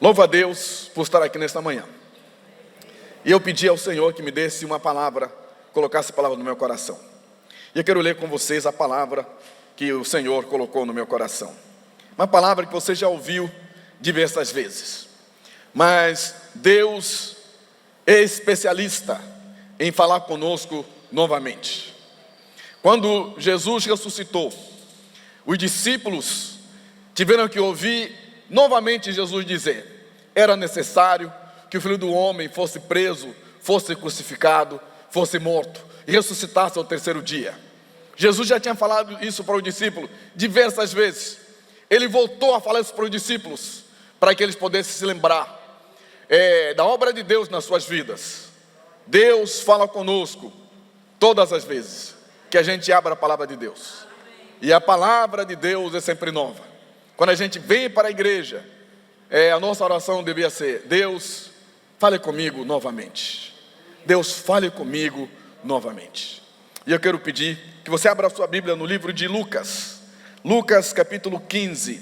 Louvo a Deus por estar aqui nesta manhã. E eu pedi ao Senhor que me desse uma palavra, colocasse a palavra no meu coração. E eu quero ler com vocês a palavra que o Senhor colocou no meu coração. Uma palavra que você já ouviu diversas vezes. Mas Deus é especialista em falar conosco novamente. Quando Jesus ressuscitou, os discípulos tiveram que ouvir novamente Jesus dizer: era necessário que o Filho do Homem fosse preso, fosse crucificado, fosse morto e ressuscitasse ao terceiro dia. Jesus já tinha falado isso para os discípulos diversas vezes. Ele voltou a falar isso para os discípulos, para que eles pudessem se lembrar da obra de Deus nas suas vidas. Deus fala conosco todas as vezes que a gente abre a palavra de Deus. E a palavra de Deus é sempre nova. Quando a gente vem para a igreja, a nossa oração devia ser: Deus, fale comigo novamente. Deus, fale comigo novamente. E eu quero pedir que você abra a sua Bíblia no livro de Lucas. Lucas capítulo 15,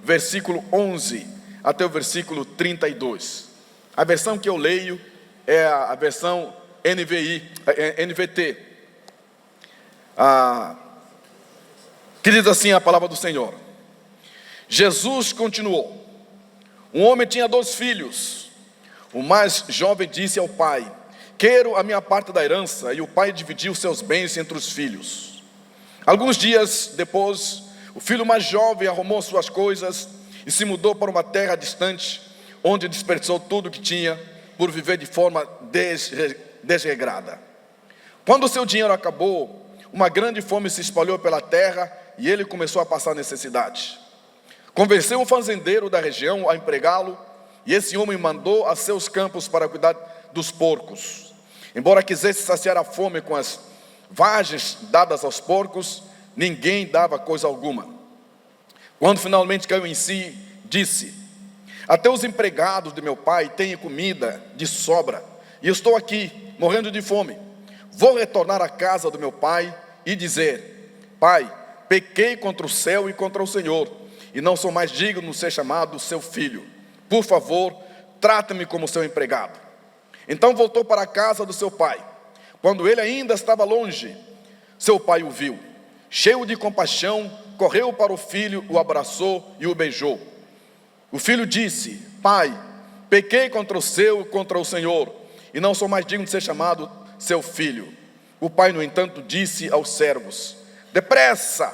versículo 11 até o versículo 32. A versão que eu leio é a versão NVT. Que diz assim a palavra do Senhor. Jesus continuou: um homem tinha 2 filhos. O mais jovem disse ao pai: quero a minha parte da herança. E o pai dividiu seus bens entre os filhos. Alguns dias depois, o filho mais jovem arrumou suas coisas e se mudou para uma terra distante, onde desperdiçou tudo o que tinha por viver de forma desregrada. Quando o seu dinheiro acabou, uma grande fome se espalhou pela terra e ele começou a passar necessidade. Convenceu o fazendeiro da região a empregá-lo, e esse homem mandou a seus campos para cuidar dos porcos. Embora quisesse saciar a fome com as vagens dadas aos porcos, ninguém dava coisa alguma. Quando finalmente caiu em si, disse: até os empregados de meu pai têm comida de sobra, e estou aqui, morrendo de fome. Vou retornar à casa do meu pai e dizer: pai, pequei contra o céu e contra o Senhor, e não sou mais digno de ser chamado seu filho. Por favor, trata-me como seu empregado. Então voltou para a casa do seu pai. Quando ele ainda estava longe, seu pai o viu. Cheio de compaixão, correu para o filho, o abraçou e o beijou. O filho disse: pai, pequei contra o céu e contra o Senhor, e não sou mais digno de ser chamado seu filho. O pai, no entanto, disse aos servos: depressa,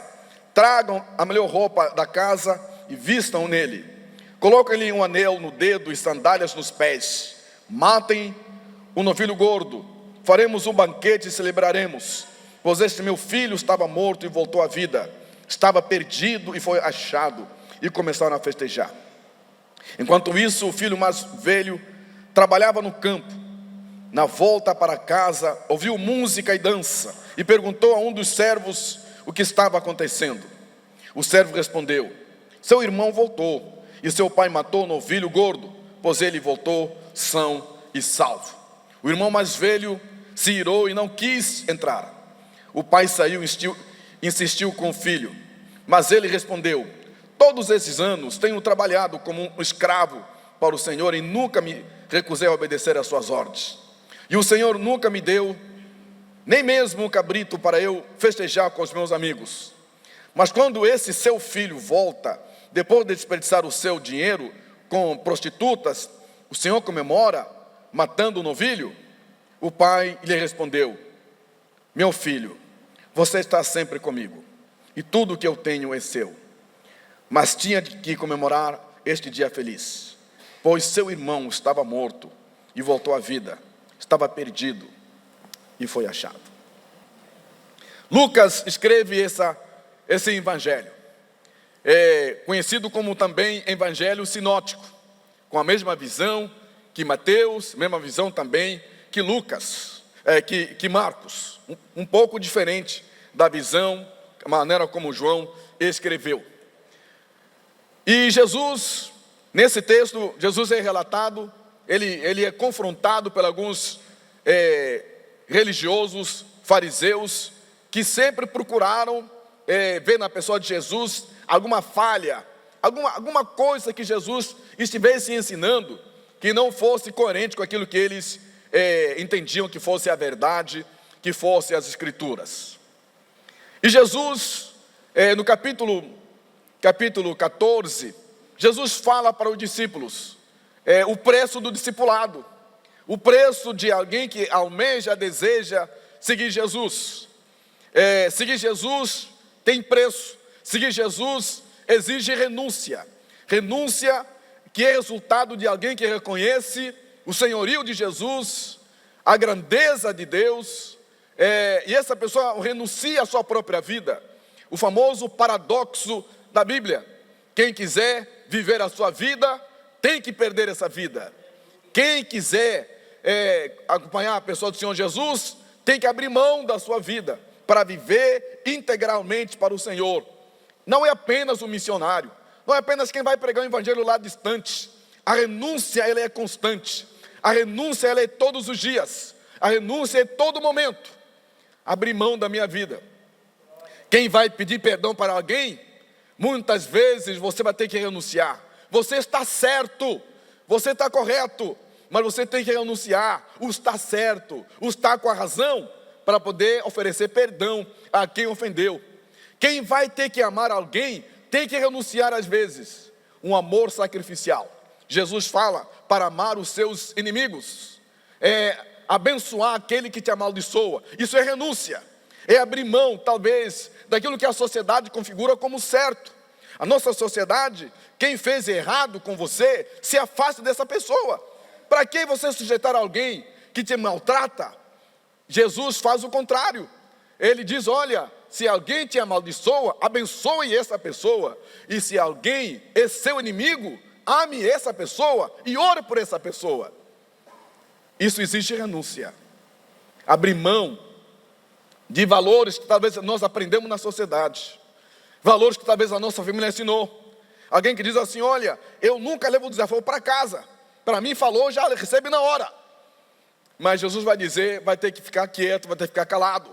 tragam a melhor roupa da casa e vistam nele. Coloquem-lhe um anel no dedo e sandálias nos pés. Matem um novilho gordo. Faremos um banquete e celebraremos. Pois este meu filho estava morto e voltou à vida. Estava perdido e foi achado. E começaram a festejar. Enquanto isso, o filho mais velho trabalhava no campo. Na volta para casa, ouviu música e dança e perguntou a um dos servos o que estava acontecendo. O servo respondeu: seu irmão voltou e seu pai matou o novilho gordo, pois ele voltou são e salvo. O irmão mais velho se irou e não quis entrar. O pai saiu e insistiu com o filho, mas ele respondeu: todos esses anos tenho trabalhado como um escravo para o Senhor e nunca me recusei a obedecer às suas ordens. E o Senhor nunca me deu nem mesmo um cabrito para eu festejar com os meus amigos. Mas quando esse seu filho volta, depois de desperdiçar o seu dinheiro com prostitutas, o Senhor comemora matando o novilho? O pai lhe respondeu: meu filho, você está sempre comigo, e tudo o que eu tenho é seu. Mas tinha que comemorar este dia feliz, pois seu irmão estava morto e voltou à vida, estava perdido e foi achado. Lucas escreve esse evangelho, conhecido como também evangelho sinótico, com a mesma visão que Mateus, mesma visão também que Lucas, que Marcos, um pouco diferente da visão, a maneira como João escreveu. E Jesus, nesse texto, Jesus é relatado, ele é confrontado por alguns religiosos, fariseus, que sempre procuraram ver na pessoa de Jesus alguma falha alguma coisa que Jesus estivesse ensinando que não fosse coerente com aquilo que eles entendiam que fosse a verdade, que fosse as Escrituras. E Jesus, no capítulo 14, Jesus fala para os discípulos o preço do discipulado, o preço de alguém que almeja, deseja seguir Jesus. Seguir Jesus tem preço, seguir Jesus exige renúncia, renúncia que é resultado de alguém que reconhece o senhorio de Jesus, a grandeza de Deus, e essa pessoa renuncia à sua própria vida. O famoso paradoxo da Bíblia: quem quiser viver a sua vida, tem que perder essa vida. Quem quiser acompanhar a pessoa do Senhor Jesus, tem que abrir mão da sua vida, para viver integralmente para o Senhor. Não é apenas o missionário, não é apenas quem vai pregar o evangelho lá distante. A renúncia, ela é constante. A renúncia, ela é todos os dias. A renúncia é todo momento. Abrir mão da minha vida. Quem vai pedir perdão para alguém, muitas vezes você vai ter que renunciar. Você está certo, você está correto, mas você tem que renunciar o está certo, o está com a razão, para poder oferecer perdão a quem ofendeu. Quem vai ter que amar alguém, tem que renunciar às vezes. Um amor sacrificial. Jesus fala para amar os seus inimigos, abençoar aquele que te amaldiçoa. Isso é renúncia, é abrir mão, talvez, daquilo que a sociedade configura como certo. A nossa sociedade, quem fez errado com você, se afaste dessa pessoa. Para que você sujeitar alguém que te maltrata? Jesus faz o contrário. Ele diz: olha, se alguém te amaldiçoa, abençoe essa pessoa. E se alguém é seu inimigo, ame essa pessoa e ore por essa pessoa. Isso exige renúncia. Abrir mão de valores que talvez nós aprendemos na sociedade. Valores que talvez a nossa família ensinou. Alguém que diz assim: olha, eu nunca levo o desafio para casa. Para mim falou, já recebe na hora. Mas Jesus vai dizer, vai ter que ficar quieto, vai ter que ficar calado.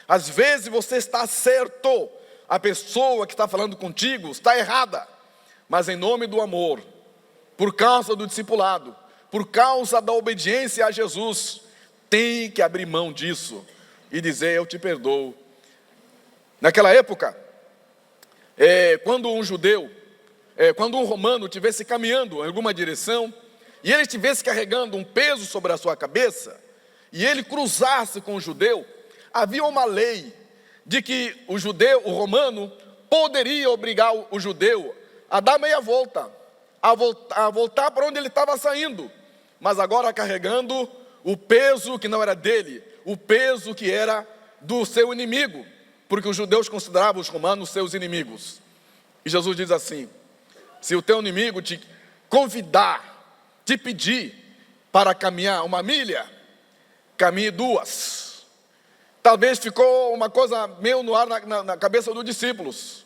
Às vezes você está certo, a pessoa que está falando contigo está errada. Mas em nome do amor, por causa do discipulado, por causa da obediência a Jesus, tem que abrir mão disso e dizer: eu te perdoo. Naquela época, quando um romano estivesse caminhando em alguma direção, e ele estivesse carregando um peso sobre a sua cabeça, e ele cruzasse com o judeu, havia uma lei de que o romano, poderia obrigar o judeu a dar meia volta, a voltar para onde ele estava saindo, mas agora carregando o peso que não era dele, o peso que era do seu inimigo, porque os judeus consideravam os romanos seus inimigos. E Jesus diz assim: se o teu inimigo te convidar, te pedir para caminhar 1 milha, caminhe 2. Talvez ficou uma coisa meio no ar na cabeça dos discípulos,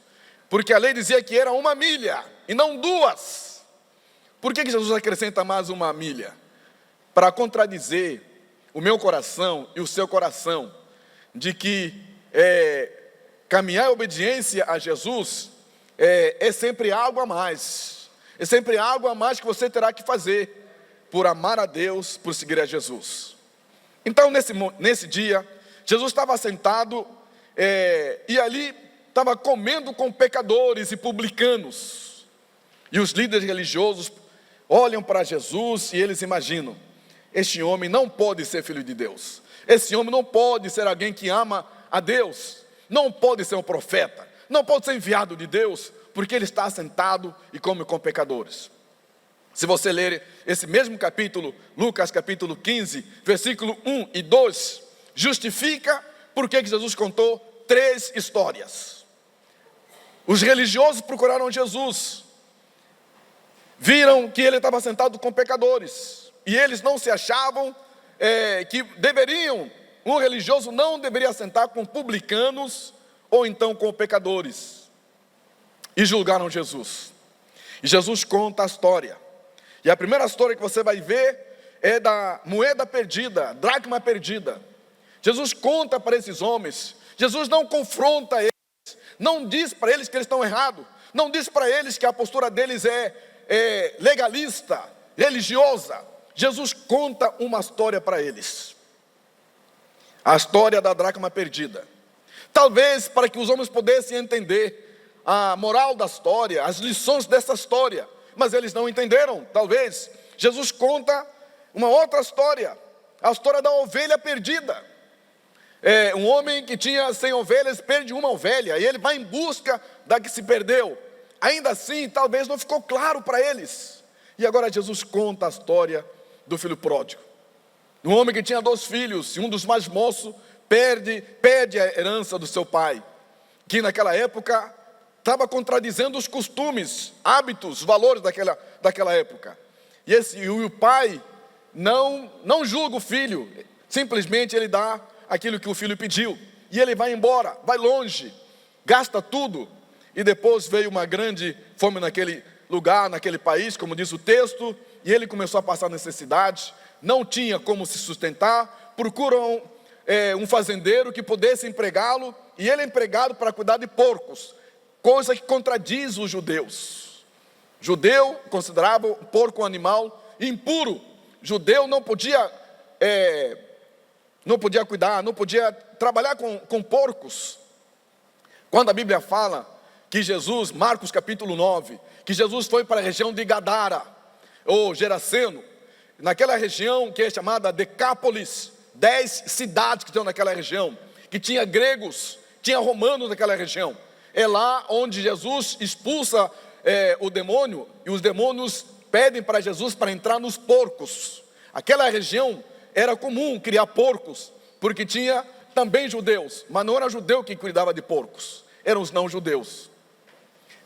porque a lei dizia que era 1 milha e não 2. Por que Jesus acrescenta mais 1 milha? Para contradizer o meu coração e o seu coração, de que caminhar em obediência a Jesus é sempre algo a mais. É sempre algo a mais que você terá que fazer por amar a Deus, por seguir a Jesus. Então, nesse dia, Jesus estava sentado e ali estava comendo com pecadores e publicanos. E os líderes religiosos olham para Jesus e eles imaginam: este homem não pode ser filho de Deus. Esse homem não pode ser alguém que ama a Deus. Não pode ser um profeta. Não pode ser enviado de Deus, porque ele está sentado e come com pecadores. Se você ler esse mesmo capítulo, Lucas capítulo 15, versículo 1 e 2, justifica por que Jesus contou 3 histórias. Os religiosos procuraram Jesus, viram que ele estava sentado com pecadores, e eles não se achavam que um religioso não deveria sentar com publicanos ou então com pecadores. E julgaram Jesus. E Jesus conta a história. E a primeira história que você vai ver é da moeda perdida, dracma perdida. Jesus conta para esses homens. Jesus não confronta eles, não diz para eles que eles estão errados, não diz para eles que a postura deles é legalista, religiosa. Jesus conta uma história para eles, a história da dracma perdida. Talvez para que os homens pudessem entender a moral da história, as lições dessa história, mas eles não entenderam. Talvez Jesus conta uma outra história, a história da ovelha perdida. Um homem que tinha 100 ovelhas perde uma ovelha, e ele vai em busca da que se perdeu. Ainda assim, talvez não ficou claro para eles. E agora Jesus conta a história do filho pródigo. Um homem que tinha 2 filhos, e um dos mais moços perde a herança do seu pai, que naquela época estava contradizendo os costumes, hábitos, valores daquela época. E o pai não julga o filho, simplesmente ele dá aquilo que o filho pediu, e ele vai embora, vai longe, gasta tudo. E depois veio uma grande fome naquele lugar, naquele país, como diz o texto, e ele começou a passar necessidade, não tinha como se sustentar. Procuram um fazendeiro que pudesse empregá-lo, e ele é empregado para cuidar de porcos, coisa que contradiz os judeus. Judeu considerava o porco um animal impuro. Judeu não podia cuidar, não podia trabalhar com porcos. Quando a Bíblia fala que Jesus, Marcos capítulo 9, que Jesus foi para a região de Gadara, ou Geraseno, naquela região que é chamada Decápolis, 10 cidades que estão naquela região, que tinha gregos, tinha romanos naquela região. É lá onde Jesus expulsa o demônio, e os demônios pedem para Jesus para entrar nos porcos. Aquela região era comum criar porcos, porque tinha também judeus, mas não era judeu que cuidava de porcos, eram os não judeus.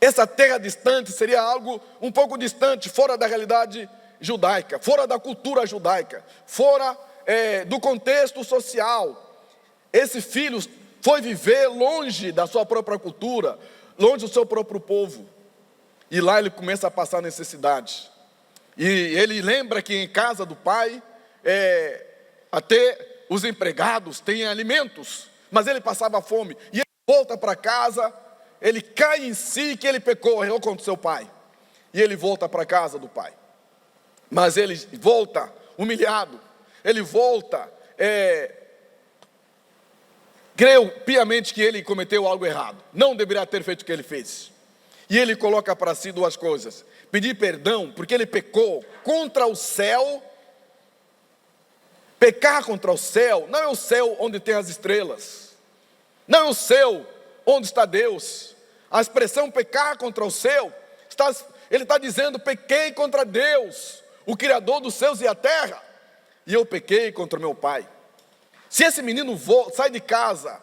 Essa terra distante seria algo um pouco distante, fora da realidade judaica, fora da cultura judaica, fora do contexto social. Esse filho foi viver longe da sua própria cultura, longe do seu próprio povo, e lá ele começa a passar necessidade. E ele lembra que em casa do pai, até os empregados têm alimentos, mas ele passava fome, e ele volta para casa, ele cai em si que ele pecou, errou contra o seu pai, e ele volta para a casa do pai, mas ele volta humilhado, ele volta, creu piamente que ele cometeu algo errado, não deveria ter feito o que ele fez, e ele coloca para si 2 coisas: pedir perdão, porque ele pecou contra o céu. Pecar contra o céu, não é o céu onde tem as estrelas, não é o céu onde está Deus. A expressão pecar contra o céu, ele está dizendo: pequei contra Deus, o Criador dos céus e a terra, e eu pequei contra meu pai. Se esse menino sai de casa,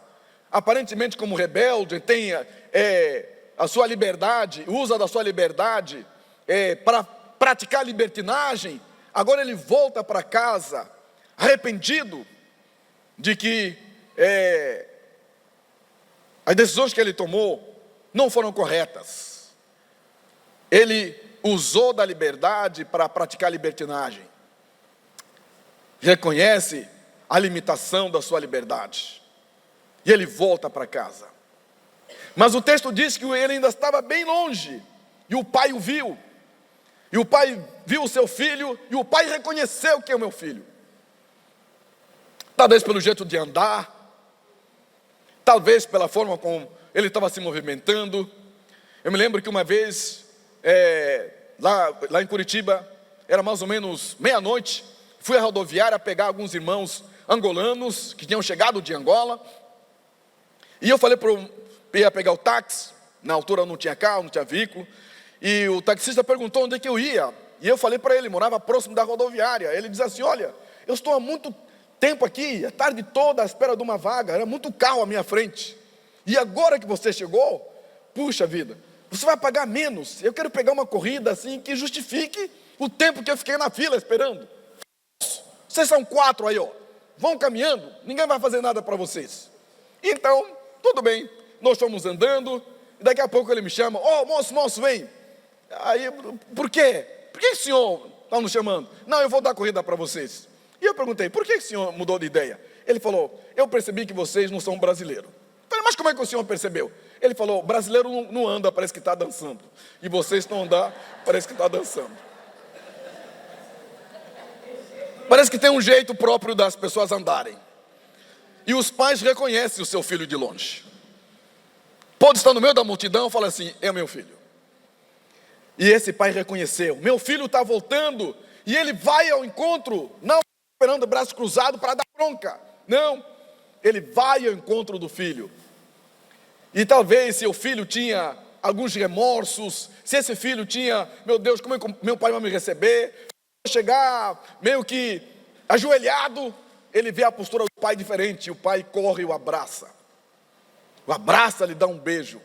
aparentemente como rebelde, tem a sua liberdade, usa da sua liberdade para praticar libertinagem, agora ele volta para casa arrependido de que as decisões que ele tomou não foram corretas. Ele usou da liberdade para praticar libertinagem. Reconhece a limitação da sua liberdade, e ele volta para casa. Mas o texto diz que ele ainda estava bem longe, e o pai o viu. E o pai viu o seu filho, e o pai reconheceu que é o meu filho. Talvez pelo jeito de andar, talvez pela forma como ele estava se movimentando. Eu me lembro que uma vez, lá em Curitiba, era mais ou menos meia-noite, fui à rodoviária pegar alguns irmãos angolanos que tinham chegado de Angola, e eu falei ia pegar o táxi. Na altura não tinha carro, não tinha veículo, e o taxista perguntou onde é que eu ia, e eu falei para ele, morava próximo da rodoviária. Ele disse assim: olha, eu estou há muito tempo aqui, a tarde toda à espera de uma vaga, era muito carro à minha frente, e agora que você chegou, puxa vida, você vai pagar menos, eu quero pegar uma corrida assim, que justifique o tempo que eu fiquei na fila esperando. Vocês são 4 aí, vão caminhando, ninguém vai fazer nada para vocês. Então, tudo bem, nós fomos andando, e daqui a pouco ele me chama: moço, vem. Aí, por quê? Por que o senhor está nos chamando? Não, eu vou dar corrida para vocês. E eu perguntei: por que o senhor mudou de ideia? Ele falou: eu percebi que vocês não são brasileiros. Eu falei: mas como é que o senhor percebeu? Ele falou: brasileiro não anda, parece que está dançando. E vocês estão andando, parece que está dançando. Parece que tem um jeito próprio das pessoas andarem. E os pais reconhecem o seu filho de longe. Pode estar no meio da multidão e falar assim: é meu filho. E esse pai reconheceu: meu filho está voltando. E ele vai ao encontro, não esperando o braço cruzado para dar bronca. Não, ele vai ao encontro do filho. E talvez se o filho tinha alguns remorsos, se esse filho tinha: meu Deus, como é que meu pai vai me receber? Chegar meio que ajoelhado, ele vê a postura do pai diferente. O pai corre e o abraça. O abraça, lhe dá um beijo.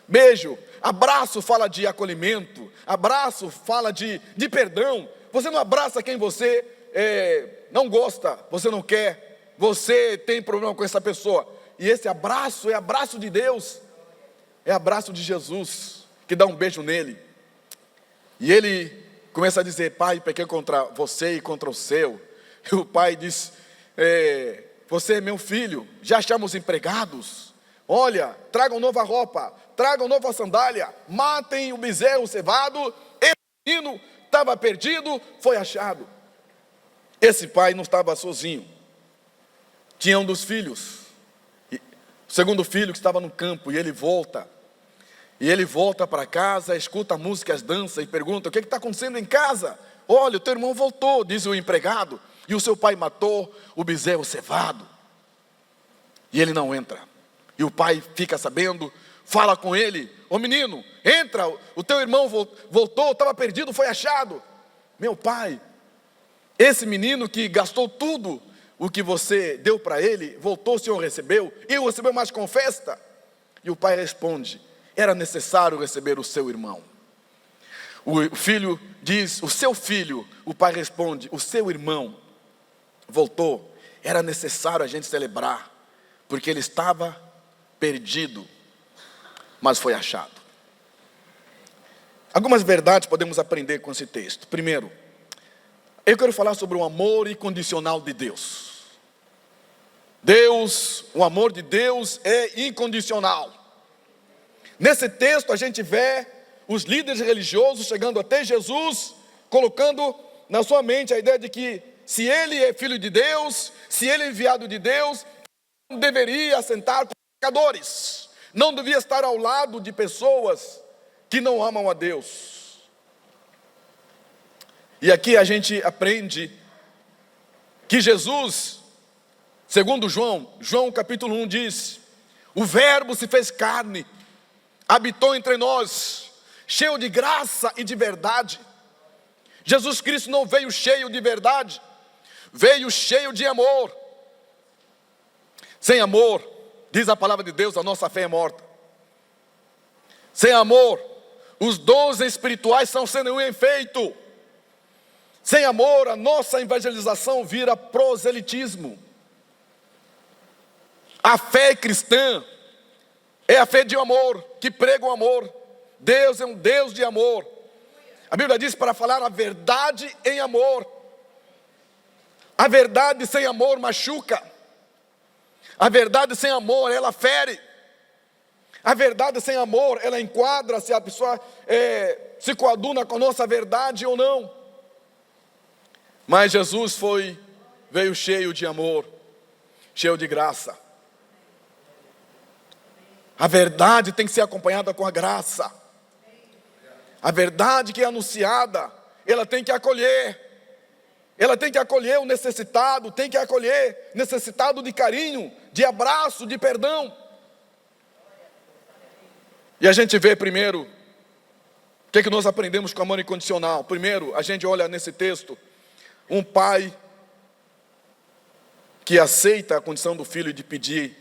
Beijo, abraço fala de acolhimento. Abraço fala de perdão. Você não abraça quem você não gosta, você não quer, você tem problema com essa pessoa. E esse abraço é abraço de Deus, é abraço de Jesus, que dá um beijo nele. E ele começa a dizer: pai, pequei contra você e contra o seu. E o pai diz: você é meu filho, já achamos empregados. Olha, tragam nova roupa, tragam nova sandália, matem o bezerro cevado. Esse menino estava perdido, foi achado. Esse pai não estava sozinho. Tinha um dos filhos, o segundo filho, que estava no campo, e ele volta. E ele volta para casa, escuta músicas, dança e pergunta: o que está acontecendo em casa? Olha, o teu irmão voltou, diz o empregado, e o seu pai matou o bezerro cevado. E ele não entra. E o pai fica sabendo, fala com ele: ô menino, entra, o teu irmão voltou, estava perdido, foi achado. Meu pai, esse menino que gastou tudo o que você deu para ele, voltou, o senhor recebeu, e o recebeu mais com festa? E o pai responde: era necessário receber o seu irmão. O filho diz: o seu filho. O pai responde: o seu irmão voltou. Era necessário a gente celebrar, porque ele estava perdido, mas foi achado. Algumas verdades podemos aprender com esse texto. Primeiro, eu quero falar sobre o amor incondicional de Deus. O amor de Deus é incondicional. Nesse texto a gente vê os líderes religiosos chegando até Jesus, colocando na sua mente a ideia de que se ele é filho de Deus, se ele é enviado de Deus, não deveria sentar com pecadores, não devia estar ao lado de pessoas que não amam a Deus. E aqui a gente aprende que Jesus, segundo João capítulo 1 diz: o verbo se fez carne, habitou entre nós, cheio de graça e de verdade. Jesus Cristo não veio cheio de verdade, veio cheio de amor. Sem amor, diz a palavra de Deus, a nossa fé é morta. Sem amor, os dons espirituais são sem nenhum efeito. Sem amor, a nossa evangelização vira proselitismo. A fé cristã é a fé de amor, que prega o amor. Deus é um Deus de amor. A Bíblia diz para falar a verdade em amor. A verdade sem amor machuca. A verdade sem amor, ela fere. A verdade sem amor, ela enquadra se a pessoa se coaduna com a nossa verdade ou não. Mas Jesus veio cheio de amor, cheio de graça. A verdade tem que ser acompanhada com a graça. A verdade que é anunciada, ela tem que acolher. Ela tem que acolher o necessitado, tem que acolher necessitado de carinho, de abraço, de perdão. E a gente vê primeiro, o que nós aprendemos com amor incondicional? Primeiro, a gente olha nesse texto, um pai que aceita a condição do filho de pedir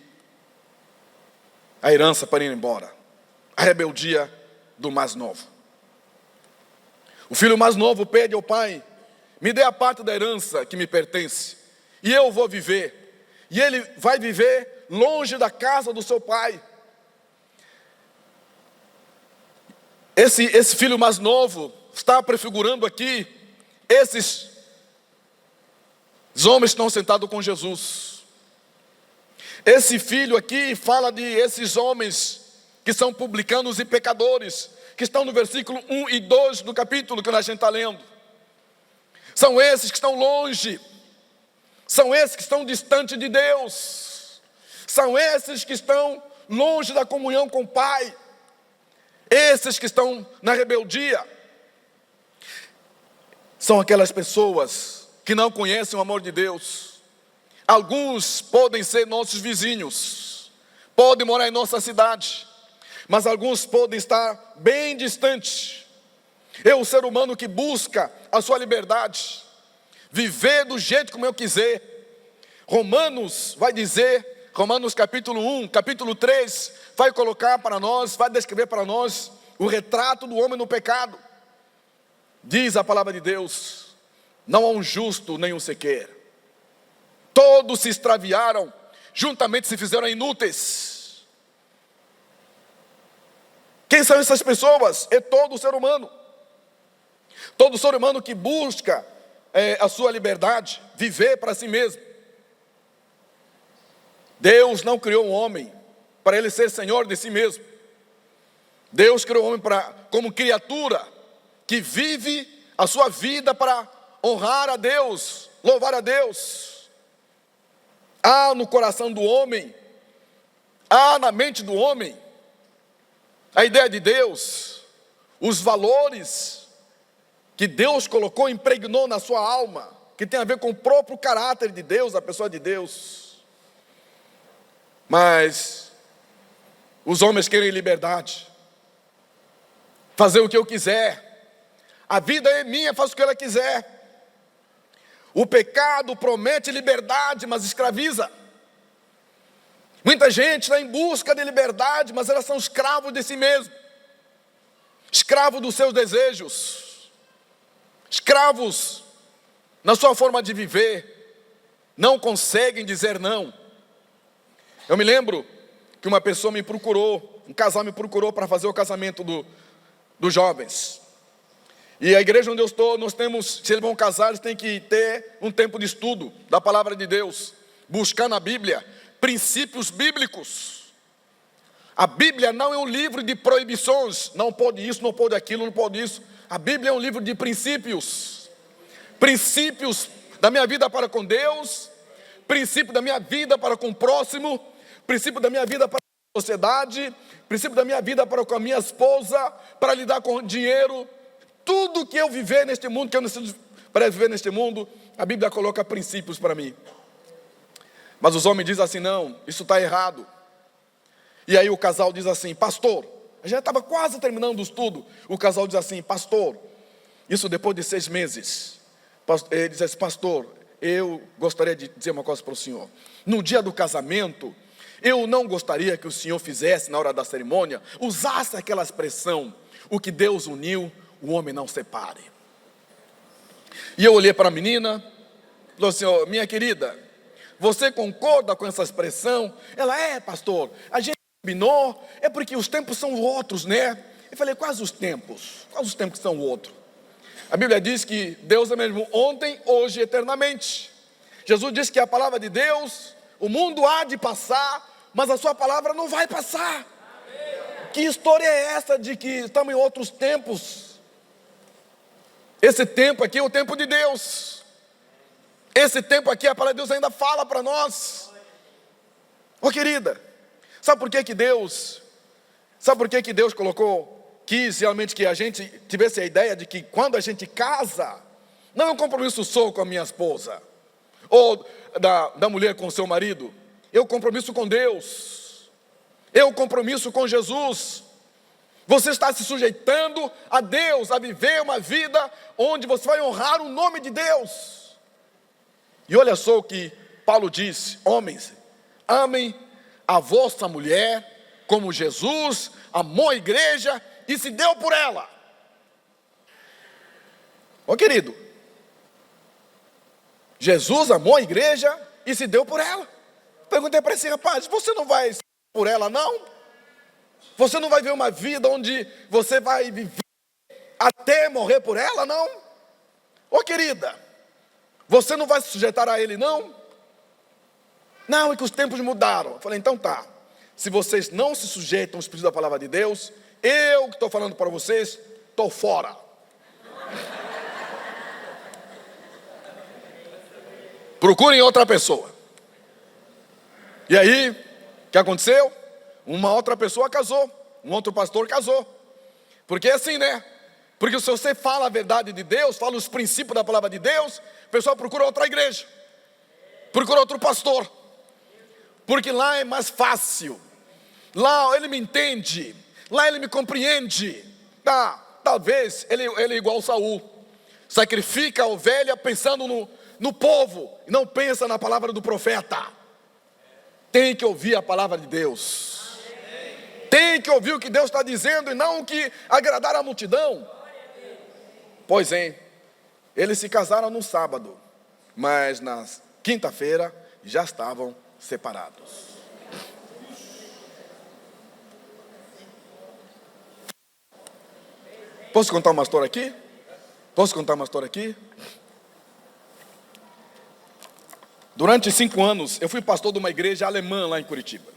a herança para ir embora. A rebeldia do mais novo. O filho mais novo pede ao pai: me dê a parte da herança que me pertence, e eu vou viver. E ele vai viver longe da casa do seu pai. Esse filho mais novo está prefigurando aqui esses homens que estão sentados com Jesus. Esse filho aqui fala de esses homens que são publicanos e pecadores, que estão no versículo 1 e 2 do capítulo que a gente está lendo. São esses que estão longe, são esses que estão distante de Deus, são esses que estão longe da comunhão com o Pai, esses que estão na rebeldia. São aquelas pessoas que não conhecem o amor de Deus. Alguns podem ser nossos vizinhos, podem morar em nossa cidade, mas alguns podem estar bem distantes. O ser humano que busca a sua liberdade, viver do jeito como eu quiser. Romanos vai dizer, Romanos capítulo 1, capítulo 3, vai colocar para nós, vai descrever para nós o retrato do homem no pecado. Diz a palavra de Deus: não há um justo nem um sequer. Todos se extraviaram, juntamente se fizeram inúteis. Quem são essas pessoas? É todo ser humano. Todo ser humano que busca a sua liberdade, viver para si mesmo. Deus não criou um homem para ele ser senhor de si mesmo. Deus criou o homem como criatura que vive a sua vida para honrar a Deus, louvar a Deus. Há no coração do homem, há na mente do homem, a ideia de Deus, os valores que Deus colocou, impregnou na sua alma, que tem a ver com o próprio caráter de Deus, a pessoa de Deus. Mas os homens querem liberdade, fazer o que eu quiser. A vida é minha, faço o que ela quiser. O pecado promete liberdade, mas escraviza. Muita gente está em busca de liberdade, mas elas são escravos de si mesmo, escravos dos seus desejos, escravos na sua forma de viver, não conseguem dizer não. Eu me lembro que uma pessoa me procurou, um casal me procurou para fazer o casamento dos jovens. E a igreja onde eu estou, nós temos, se eles vão casar, eles têm que ter um tempo de estudo da palavra de Deus, buscar na Bíblia princípios bíblicos. A Bíblia não é um livro de proibições, não pode isso, não pode aquilo, não pode isso. A Bíblia é um livro de princípios. Princípios da minha vida para com Deus, princípio da minha vida para com o próximo, princípio da minha vida para com a sociedade, princípio da minha vida para com a minha esposa, para lidar com o dinheiro. Tudo que eu viver neste mundo, que eu necessito para viver neste mundo, a Bíblia coloca princípios para mim. Mas os homens dizem assim: não, isso está errado. E aí o casal diz assim: pastor, a gente estava quase terminando o estudo. O casal diz assim: pastor, isso depois de 6 meses. Ele diz assim: pastor, eu gostaria de dizer uma coisa para o senhor. No dia do casamento, eu não gostaria que o senhor fizesse, na hora da cerimônia, usasse aquela expressão: o que Deus uniu, o homem não separe. E eu olhei para a menina, falei assim: oh, minha querida, você concorda com essa expressão? Ela: pastor, a gente combinou, é porque os tempos são outros, né? Eu falei: quais os tempos? Quais os tempos que são outros? A Bíblia diz que Deus é mesmo ontem, hoje e eternamente. Jesus disse que a palavra de Deus, o mundo há de passar, mas a sua palavra não vai passar. Que história é essa de que estamos em outros tempos? Esse tempo aqui é o tempo de Deus. Esse tempo aqui, a palavra de Deus ainda fala para nós. Querida, sabe por que Deus quis realmente que a gente tivesse a ideia de que quando a gente casa, não é um compromisso só com a minha esposa, ou da mulher com o seu marido, é um compromisso com Deus, é um compromisso com Jesus. Você está se sujeitando a Deus, a viver uma vida onde você vai honrar o nome de Deus. E olha só o que Paulo disse: homens, amem a vossa mulher como Jesus amou a igreja e se deu por ela. Querido, Jesus amou a igreja e se deu por ela. Perguntei para esse rapaz: você não vai se dar por ela, não? Você não vai ver uma vida onde você vai viver até morrer por ela, não? Querida, você não vai se sujeitar a ele, não? Não, é que os tempos mudaram. Eu falei: então tá. se vocês não se sujeitam ao Espírito da palavra de Deus, eu que estou falando para vocês, estou fora. Procurem outra pessoa. E aí, o que aconteceu? Uma outra pessoa casou, um outro pastor casou. Porque é assim, né? Porque se você fala a verdade de Deus, fala os princípios da palavra de Deus, o pessoal procura outra igreja, procura outro pastor, porque lá é mais fácil, lá ele me entende, lá ele me compreende. Talvez ele é igual Saul, sacrifica a ovelha pensando no povo, e não pensa na palavra do profeta. Tem que ouvir a palavra de Deus, tem que ouvir o que Deus está dizendo, e não o que agradar a multidão. Pois é, eles se casaram no sábado, mas na quinta-feira já estavam separados. Posso contar uma história aqui? Durante 5 anos, eu fui pastor de uma igreja alemã lá em Curitiba,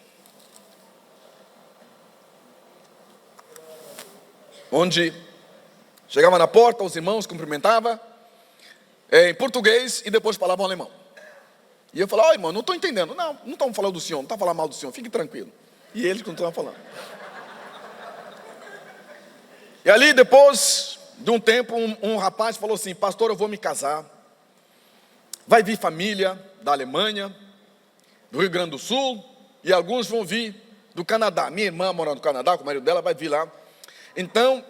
onde chegava na porta, os irmãos cumprimentavam em português e depois falavam alemão. E eu falava: irmão, não estou entendendo. Não estamos falando do senhor, não está falando mal do senhor, fique tranquilo. E eles continuavam falando. E ali, depois de um tempo, um rapaz falou assim: pastor, eu vou me casar. Vai vir família da Alemanha, do Rio Grande do Sul, e alguns vão vir do Canadá. Minha irmã mora no Canadá, com o marido dela, vai vir lá. Então,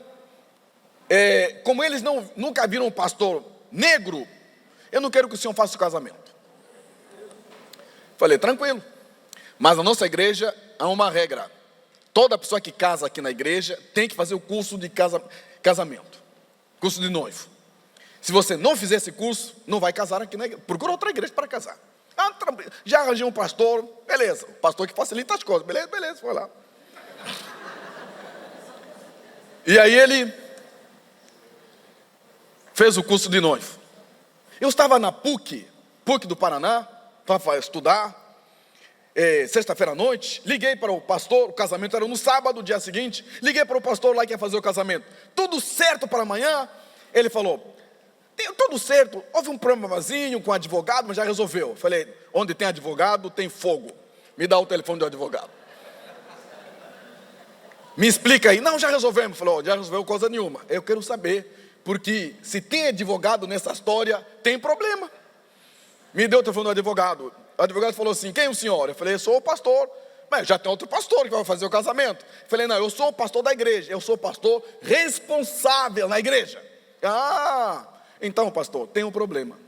como eles nunca viram um pastor negro, eu não quero que o senhor faça o casamento. Falei: tranquilo. Mas na nossa igreja há uma regra: toda pessoa que casa aqui na igreja tem que fazer o curso de casamento, curso de noivo. Se você não fizer esse curso, não vai casar aqui na igreja. Procura outra igreja para casar. Já arranjei um pastor, beleza, o pastor que facilita as coisas, beleza, foi lá. E aí ele fez o curso de noivo. Eu estava na PUC do Paraná, para estudar, sexta-feira à noite, liguei para o pastor, o casamento era no sábado, dia seguinte, liguei para o pastor lá que ia fazer o casamento. Tudo certo para amanhã? Ele falou: tudo certo, houve um problemazinho com o advogado, mas já resolveu. Eu falei: onde tem advogado, tem fogo. Me dá o telefone do advogado. Me explica aí. Não, já resolvemos. Falou: já resolveu coisa nenhuma. Eu quero saber, porque se tem advogado nessa história, tem problema. Me deu o telefone do advogado. O advogado falou assim: quem é o senhor? Eu falei: eu sou o pastor. Mas já tem outro pastor que vai fazer o casamento. Eu falei: não, eu sou o pastor da igreja. Eu sou o pastor responsável na igreja. Então, pastor, tem um problema.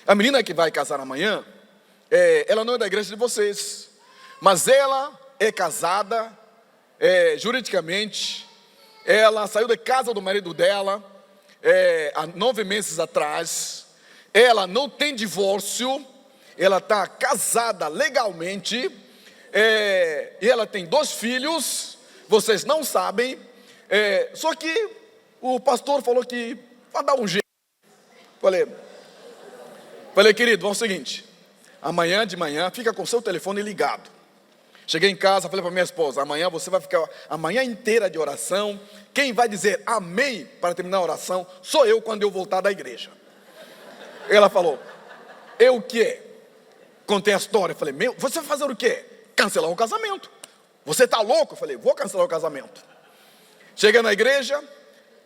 A menina que vai casar amanhã, ela não é da igreja de vocês, mas ela é casada, juridicamente. Ela saiu da casa do marido dela há 9 meses atrás. Ela não tem divórcio, ela está casada legalmente, e ela tem 2 filhos. Vocês não sabem, só que o pastor falou que vai dar um jeito. Falei: querido, vamos ao seguinte, amanhã de manhã fica com o seu telefone ligado. Cheguei em casa, falei para minha esposa: amanhã você vai ficar a manhã inteira de oração. Quem vai dizer amém para terminar a oração sou eu, quando eu voltar da igreja. Ela falou: eu o quê? Contei a história. Falei: você vai fazer o quê? Cancelar o casamento. Você está louco? Eu falei: vou cancelar o casamento. Cheguei na igreja,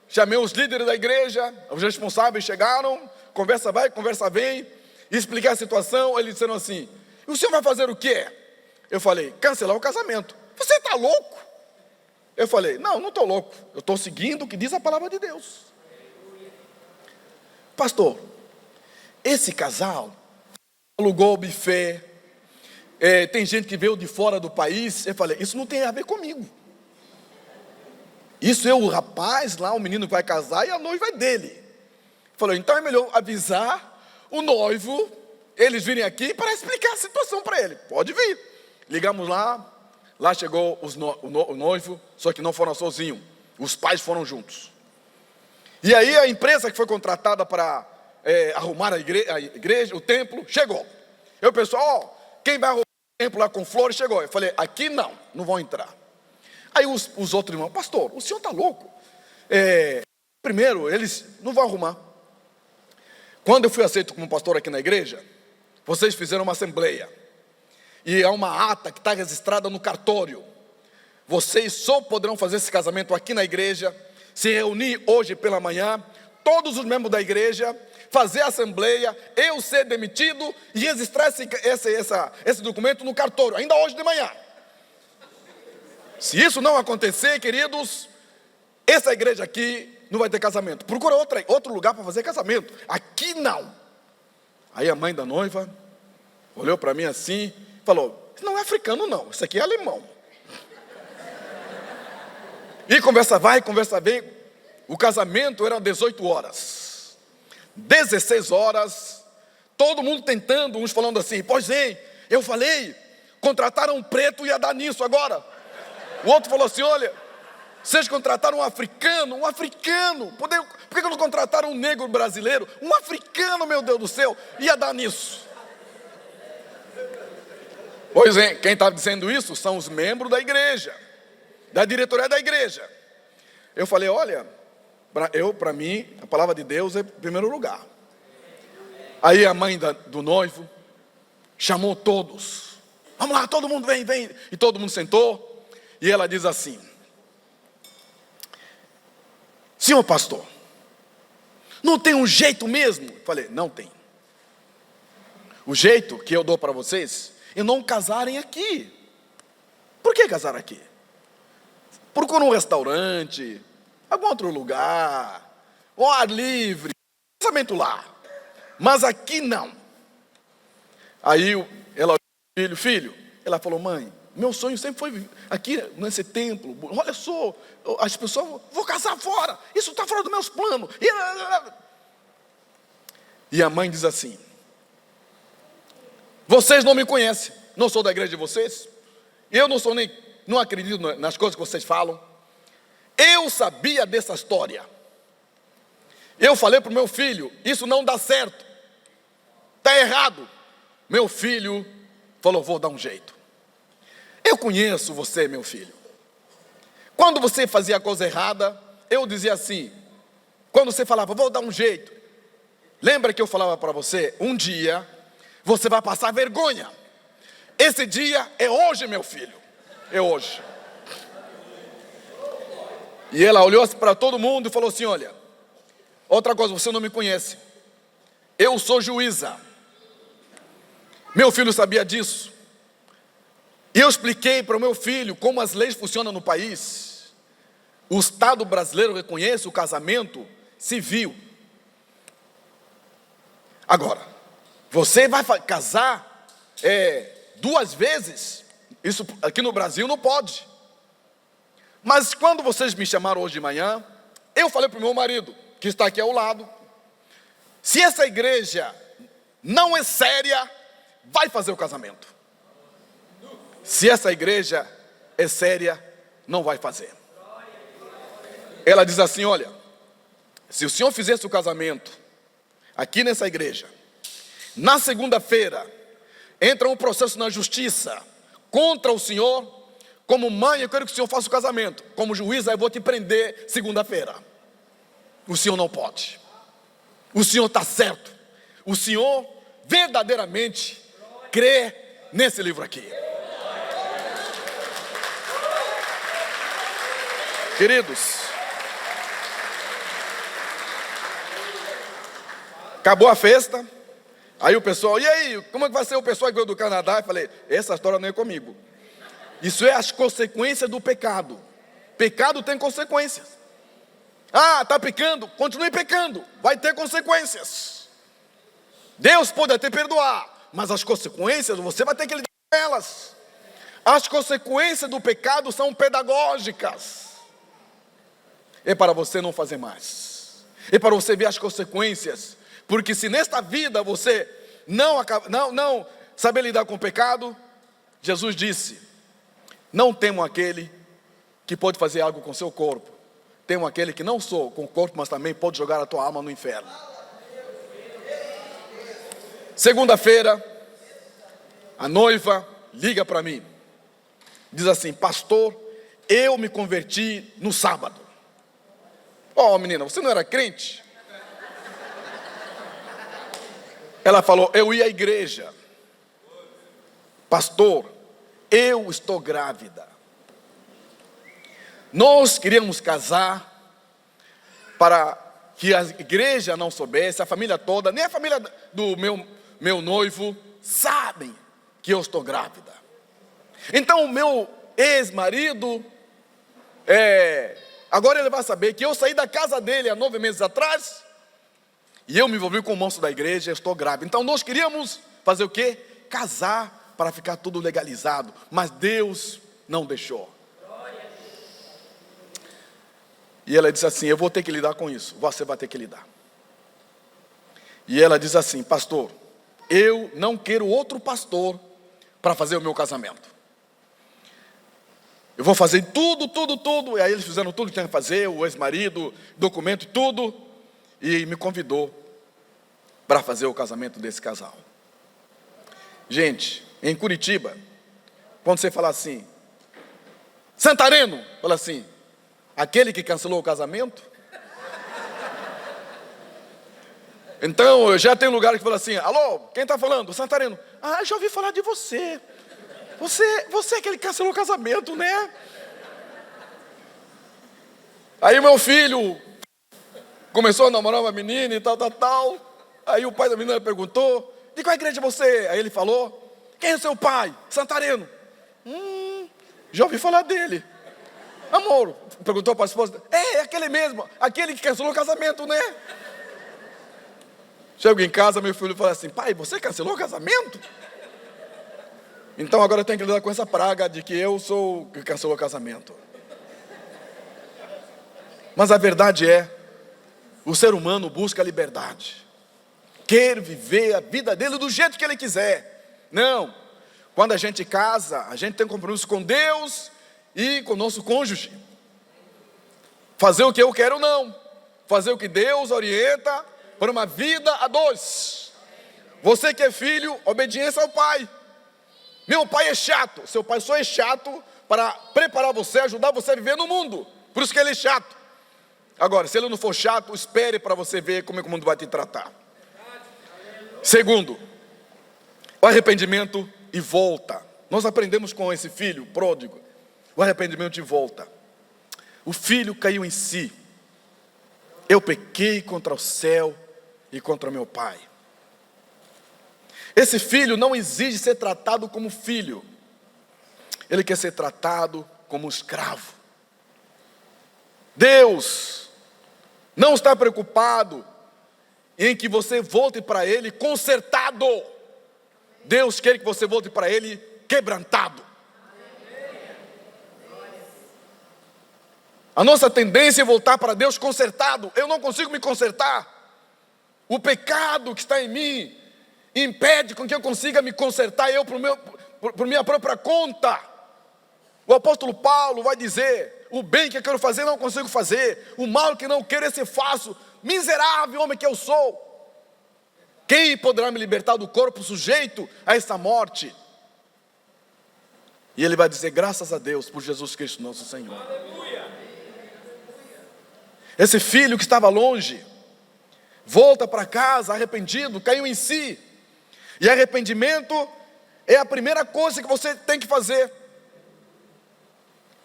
chamei os líderes da igreja, os responsáveis chegaram, conversa vai, conversa vem, expliquei a situação. Eles disseram assim: e o senhor vai fazer o quê? Eu falei: cancelar o casamento. Você está louco? Eu falei: não estou louco, eu estou seguindo o que diz a palavra de Deus. Pastor, esse casal alugou o buffet, tem gente que veio de fora do país. Eu falei: isso não tem a ver comigo. Isso é o rapaz lá, o menino que vai casar, e a noiva é dele. Falou: então é melhor avisar o noivo, eles virem aqui para explicar a situação para ele. Pode vir. Ligamos lá chegou o noivo, só que não foram sozinhos, os pais foram juntos. E aí a empresa que foi contratada para arrumar a igreja, o templo, chegou. Eu, pessoal, quem vai arrumar templo lá com flores, chegou. Eu falei, aqui não vão entrar. Aí os outros irmãos, pastor, o senhor está louco? Primeiro, eles não vão arrumar. Quando eu fui aceito como pastor aqui na igreja, vocês fizeram uma assembleia. E há uma ata que está registrada no cartório. Vocês só poderão fazer esse casamento aqui na igreja, se reunir hoje pela manhã, todos os membros da igreja, fazer a assembleia, eu ser demitido e registrar esse documento no cartório, ainda hoje de manhã. Se isso não acontecer, queridos, essa igreja aqui não vai ter casamento. Procura outro lugar para fazer casamento. Aqui não. Aí a mãe da noiva olhou para mim assim, falou, não é africano não, isso aqui é alemão. E conversa vai, conversa vem. O casamento era 18 horas. 16 horas, todo mundo tentando, uns falando assim, pois é, eu falei, contrataram um preto e ia dar nisso agora. O outro falou assim, olha, vocês contrataram um africano, por que não contrataram um negro brasileiro? Um africano, meu Deus do céu, ia dar nisso. Pois é, quem está dizendo isso são os membros da igreja, da diretoria da igreja. Eu falei, olha, para mim, a palavra de Deus é em primeiro lugar. Aí a mãe do noivo chamou todos. Vamos lá, todo mundo vem. E todo mundo sentou. E ela diz assim, senhor pastor, não tem um jeito mesmo? Eu falei, não tem. O jeito que eu dou para vocês é não casarem aqui. Por que casar aqui? Procura um restaurante, algum outro lugar, um ar livre, casamento lá. Mas aqui não. Aí ela olhou, filho, ela falou, mãe, meu sonho sempre foi aqui nesse templo. Olha só, as pessoas, vou casar fora, isso está fora dos meus planos. E a mãe diz assim, vocês não me conhecem, não sou da igreja de vocês, eu não acredito nas coisas que vocês falam. Eu sabia dessa história. Eu falei para o meu filho, isso não dá certo, está errado. Meu filho falou, vou dar um jeito. Eu conheço você, meu filho. Quando você fazia a coisa errada, eu dizia assim, quando você falava, vou dar um jeito. Lembra que eu falava para você, um dia você vai passar vergonha. Esse dia é hoje, meu filho. É hoje. E ela olhou para todo mundo e falou assim, olha, outra coisa, você não me conhece. Eu sou juíza. Meu filho sabia disso. E eu expliquei para o meu filho como as leis funcionam no país. O Estado brasileiro reconhece o casamento civil. Agora, você vai casar 2 vezes? Isso aqui no Brasil não pode. Mas quando vocês me chamaram hoje de manhã, eu falei para o meu marido, que está aqui ao lado, se essa igreja não é séria, vai fazer o casamento. Se essa igreja é séria, não vai fazer. Ela diz assim, olha, se o senhor fizesse o casamento aqui nessa igreja, na segunda-feira, entra um processo na justiça contra o senhor, como mãe eu quero que o senhor faça o casamento, como juíza eu vou te prender segunda-feira. O senhor não pode. O senhor está certo. O senhor verdadeiramente crê nesse livro aqui. Queridos, acabou a festa, aí o pessoal, e aí, como é que vai ser o pessoal que veio do Canadá? Eu falei, essa história não é comigo. Isso é as consequências do pecado. Pecado tem consequências. Ah, está pecando? Continue pecando, vai ter consequências. Deus pode até perdoar, mas as consequências você vai ter que lidar com elas. As consequências do pecado são pedagógicas. É para você não fazer mais. É para você ver as consequências. Porque se nesta vida você não saber lidar com o pecado, Jesus disse, não temam aquele que pode fazer algo com seu corpo. Temam aquele que não só com o corpo, mas também pode jogar a tua alma no inferno. Segunda-feira, a noiva liga para mim. Diz assim: pastor, eu me converti no sábado. Ó, menina, você não era crente? Ela falou: eu ia à igreja. Pastor, eu estou grávida. Nós queríamos casar para que a igreja não soubesse, a família toda, nem a família do meu noivo, sabem que eu estou grávida. Então o meu ex-marido, agora ele vai saber que eu saí da casa dele há 9 meses atrás, e eu me envolvi com o monstro da igreja, eu estou grávida. Então nós queríamos fazer o quê? Casar para ficar tudo legalizado, mas Deus não deixou. E ela disse assim: eu vou ter que lidar com isso. Você vai ter que lidar. E ela diz assim: pastor, eu não quero outro pastor para fazer o meu casamento. Eu vou fazer tudo. E aí eles fizeram tudo que tinha que fazer, o ex-marido, documento, tudo. E me convidou para fazer o casamento desse casal. Gente, em Curitiba, quando você fala assim, Santareno, fala assim, aquele que cancelou o casamento. Então, já tem lugar que fala assim: alô, quem está falando? Santareno. Ah, já ouvi falar de você. Você é aquele que cancelou o casamento, né? Aí meu filho começou a namorar uma menina e tal. Aí o pai da menina perguntou: de qual igreja você? Aí ele falou: quem é seu pai? Santareno. Já ouvi falar dele. Amor, perguntou para a esposa: é aquele mesmo, aquele que cancelou o casamento, né? Chego em casa, meu filho fala assim: pai, você cancelou o casamento? Então agora eu tenho que lidar com essa praga de que eu sou o que cancelou o casamento. Mas a verdade é, o ser humano busca a liberdade, quer viver a vida dele do jeito que ele quiser. Não, quando a gente casa, a gente tem compromisso com Deus e com o nosso cônjuge. Fazer o que eu quero, não. Fazer o que Deus orienta para uma vida a dois. Você que é filho, obediência ao pai. Meu pai é chato. Seu pai só é chato para preparar você, ajudar você a viver no mundo. Por isso que ele é chato. Agora, se ele não for chato, espere para você ver como é que o mundo vai te tratar. Segundo, o arrependimento e volta. Nós aprendemos com esse filho pródigo. O arrependimento e volta. O filho caiu em si. Eu pequei contra o céu e contra meu pai. Esse filho não exige ser tratado como filho. Ele quer ser tratado como escravo. Deus não está preocupado em que você volte para Ele consertado. Deus quer que você volte para Ele quebrantado. A nossa tendência é voltar para Deus consertado. Eu não consigo me consertar. O pecado que está em mim impede com que eu consiga me consertar eu por minha própria conta. O apóstolo Paulo vai dizer: o bem que eu quero fazer não consigo fazer, o mal que não quero esse faço. Miserável homem que eu sou. Quem poderá me libertar do corpo sujeito a essa morte? E ele vai dizer: graças a Deus por Jesus Cristo nosso Senhor. Aleluia. Esse filho que estava longe volta para casa arrependido, caiu em si. E arrependimento é a primeira coisa que você tem que fazer.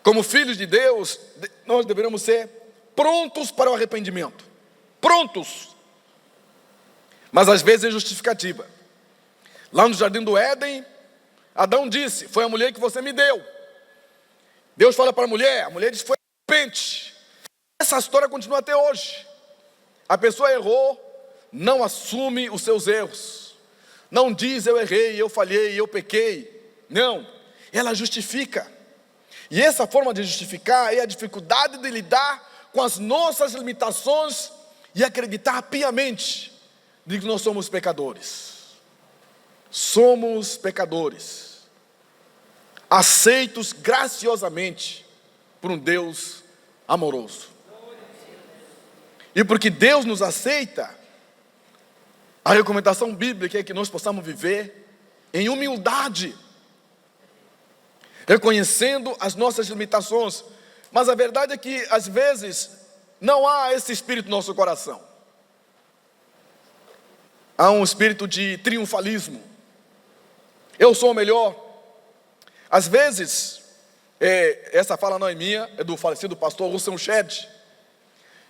Como filhos de Deus, nós deveríamos ser prontos para o arrependimento. Prontos. Mas às vezes é justificativa. Lá no jardim do Éden, Adão disse: foi a mulher que você me deu. Deus fala para a mulher disse: foi a serpente. Essa história continua até hoje. A pessoa errou, não assume os seus erros. Não diz: eu errei, eu falhei, eu pequei. Não, ela justifica. E essa forma de justificar é a dificuldade de lidar com as nossas limitações e acreditar piamente de que nós somos pecadores. Somos pecadores, aceitos graciosamente por um Deus amoroso. E porque Deus nos aceita, a recomendação bíblica é que nós possamos viver em humildade. reconhecendo as nossas limitações. Mas a verdade é que, às vezes, não há esse espírito no nosso coração. Há um espírito de triunfalismo. Eu sou o melhor. Às vezes, essa fala não é minha, é do falecido pastor Russell Shedd,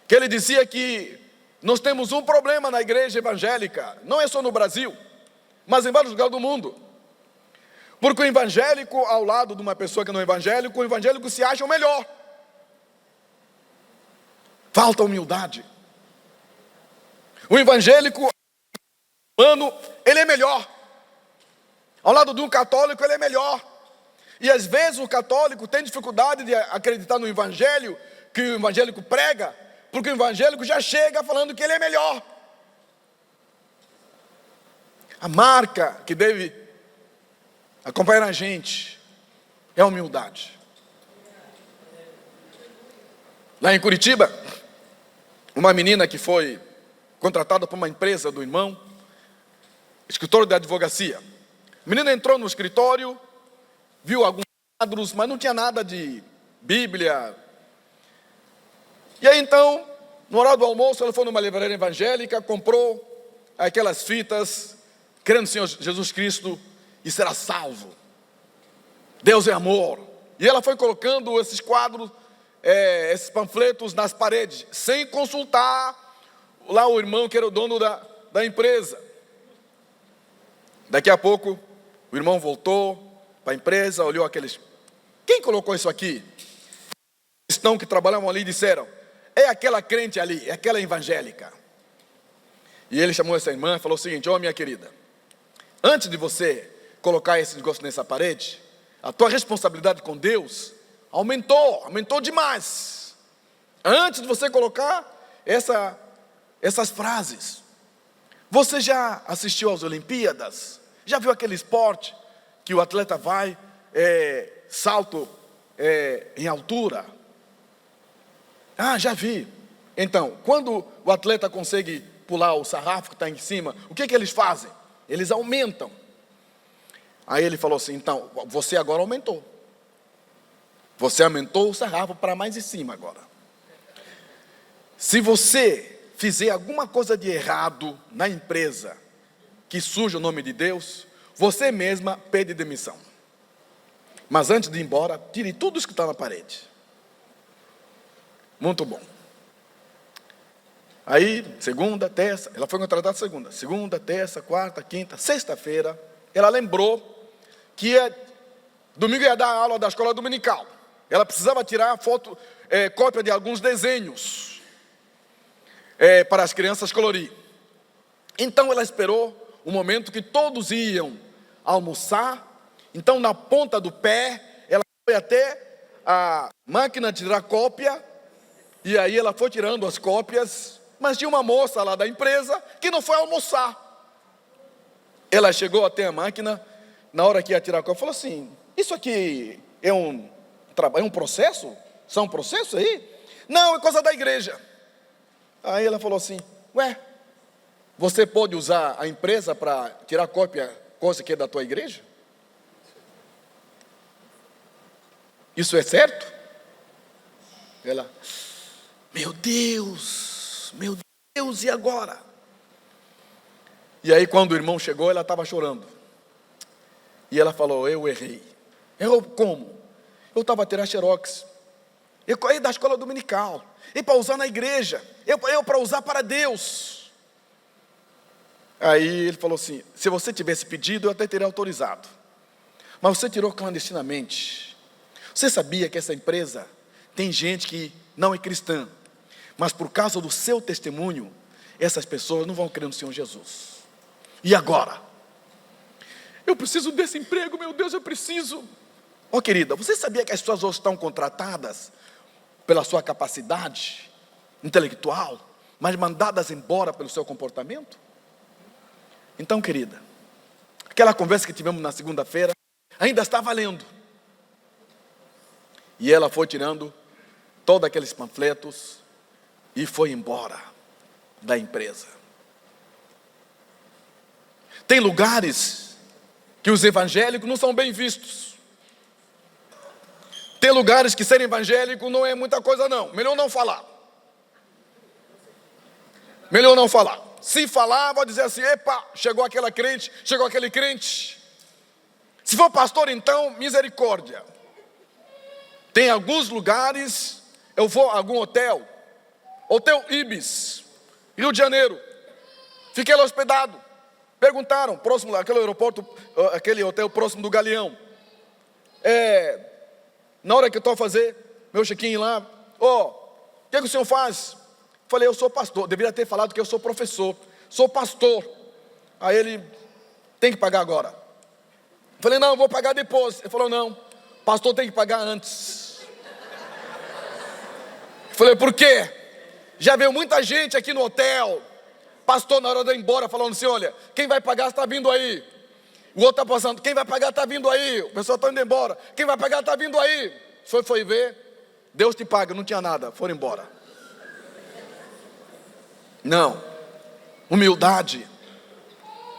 que ele dizia que nós temos um problema na igreja evangélica, não é só no Brasil, mas em vários lugares do mundo. Porque o evangélico, ao lado de uma pessoa que não é evangélico, o evangélico se acha o melhor. Falta humildade. O evangélico humano, ele é melhor. Ao lado de um católico, ele é melhor. E às vezes o católico tem dificuldade de acreditar no evangelho que o evangélico prega, porque o evangélico já chega falando que ele é melhor. A marca que deve acompanhar a gente é a humildade. Lá em Curitiba, uma menina que foi contratada por uma empresa do irmão, escritório de advocacia. A menina entrou no escritório, viu alguns quadros, mas não tinha nada de Bíblia. E aí então, no horário do almoço, ela foi numa livraria evangélica, comprou aquelas fitas, crendo no Senhor Jesus Cristo e será salvo. Deus é amor. E ela foi colocando esses quadros, esses panfletos nas paredes, sem consultar lá o irmão que era o dono da empresa. Daqui a pouco, o irmão voltou para a empresa, olhou aqueles... Quem colocou isso aqui? Os cristãos que trabalhavam ali disseram: é aquela crente ali, é aquela evangélica. E ele chamou essa irmã e falou o seguinte: ó, minha querida, antes de você colocar esse negócio nessa parede, a tua responsabilidade com Deus aumentou demais. Antes de você colocar essas frases, você já assistiu às Olimpíadas? Já viu aquele esporte que o atleta vai, salto em altura? Ah, já vi. Então, quando o atleta consegue pular o sarrafo que está em cima, o que eles fazem? Eles aumentam. Aí ele falou assim: então, você agora aumentou. Você aumentou o sarrafo para mais em cima agora. Se você fizer alguma coisa de errado na empresa que suja o nome de Deus, você mesma pede demissão. Mas antes de ir embora, tire tudo isso que está na parede. Muito bom. Aí, segunda, terça, ela foi contratada segunda, terça, quarta, quinta, sexta-feira, ela lembrou que domingo ia dar aula da escola dominical. Ela precisava tirar foto, cópia de alguns desenhos para as crianças colorir. Então ela esperou o momento que todos iam almoçar. Então, na ponta do pé, ela foi até a máquina de tirar cópia, e aí ela foi tirando as cópias, mas tinha uma moça lá da empresa que não foi almoçar. Ela chegou até a máquina, na hora que ia tirar a cópia, falou assim: isso aqui é um processo? São processos aí? Não, é coisa da igreja. Aí ela falou assim: ué, você pode usar a empresa para tirar cópia, coisa que é da tua igreja? Isso é certo? Ela: meu Deus, e agora? E aí quando o irmão chegou, ela estava chorando. E ela falou: eu errei. Errou como? Eu estava a tirar xerox. Eu caí da escola dominical. E para usar na igreja. Eu para usar para Deus. Aí ele falou assim: se você tivesse pedido, eu até teria autorizado. Mas você tirou clandestinamente. Você sabia que essa empresa tem gente que não é cristã, mas por causa do seu testemunho, essas pessoas não vão crer no Senhor Jesus. E agora? Eu preciso desse emprego, meu Deus, eu preciso. Ó, querida, você sabia que as pessoas hoje estão contratadas pela sua capacidade intelectual, mas mandadas embora pelo seu comportamento? Então, querida, aquela conversa que tivemos na segunda-feira ainda está valendo. E ela foi tirando todos aqueles panfletos e foi embora da empresa. Tem lugares que os evangélicos não são bem vistos. Tem lugares que ser evangélico não é muita coisa não. Melhor não falar. Melhor não falar. Se falar, vai dizer assim: epa, chegou aquela crente, chegou aquele crente. Se for pastor, então, misericórdia. Tem alguns lugares, eu vou a algum hotel Ibis, Rio de Janeiro. Fiquei lá hospedado. Perguntaram, próximo lá, aquele aeroporto, aquele hotel próximo do Galeão. Na hora que eu estou a fazer meu check-in lá, o que o senhor faz? Falei, eu sou pastor. Deveria ter falado que eu sou professor. Sou pastor. Aí ele, tem que pagar agora. Falei, não, eu vou pagar depois. Ele falou, não, pastor tem que pagar antes. Falei, por quê? Já veio muita gente aqui no hotel. Pastor, na hora de ir embora, falando assim: olha, quem vai pagar está vindo aí. O outro está passando, quem vai pagar está vindo aí. O pessoal está indo embora, quem vai pagar está vindo aí. Foi ver, Deus te paga, não tinha nada, foram embora. Não, humildade.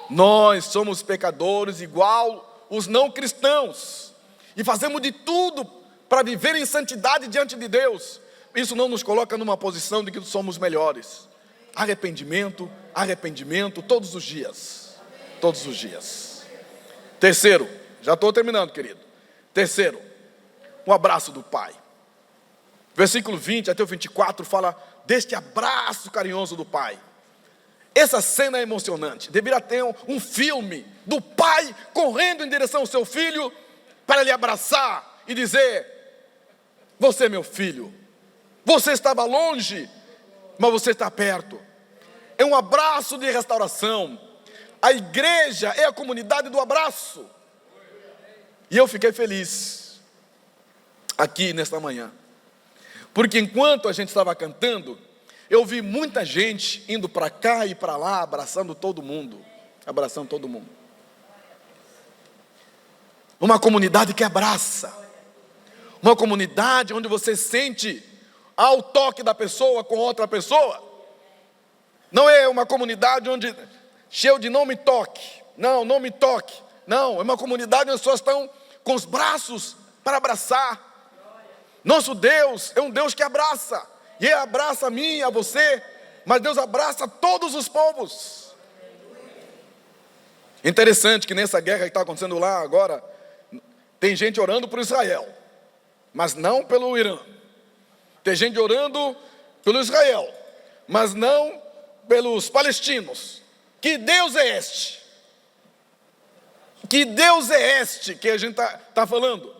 Nós somos pecadores igual os não cristãos, e fazemos de tudo para viver em santidade diante de Deus. Isso não nos coloca numa posição de que somos melhores. Arrependimento, arrependimento, todos os dias. Todos os dias. Terceiro, já estou terminando, querido. Terceiro, um abraço do Pai. Versículo 20 até o 24 fala deste abraço carinhoso do Pai. Essa cena é emocionante. Deveria ter um filme do pai correndo em direção ao seu filho para lhe abraçar e dizer: você é meu filho. Você estava longe, mas você está perto. É um abraço de restauração. A igreja é a comunidade do abraço. E eu fiquei feliz aqui nesta manhã, porque enquanto a gente estava cantando, eu vi muita gente indo para cá e para lá, abraçando todo mundo. Abraçando todo mundo. Uma comunidade que abraça. Uma comunidade onde você sente ao toque da pessoa com outra pessoa. Não é uma comunidade onde cheio de não me toque. Não, não me toque. Não, é uma comunidade onde as pessoas estão com os braços para abraçar. Nosso Deus é um Deus que abraça. E Ele abraça a mim, a você, mas Deus abraça todos os povos. Interessante que nessa guerra que está acontecendo lá agora, tem gente orando por Israel, mas não pelo Irã. Tem gente orando pelo Israel, mas não pelos palestinos. Que Deus é este? Que Deus é este que a gente está falando?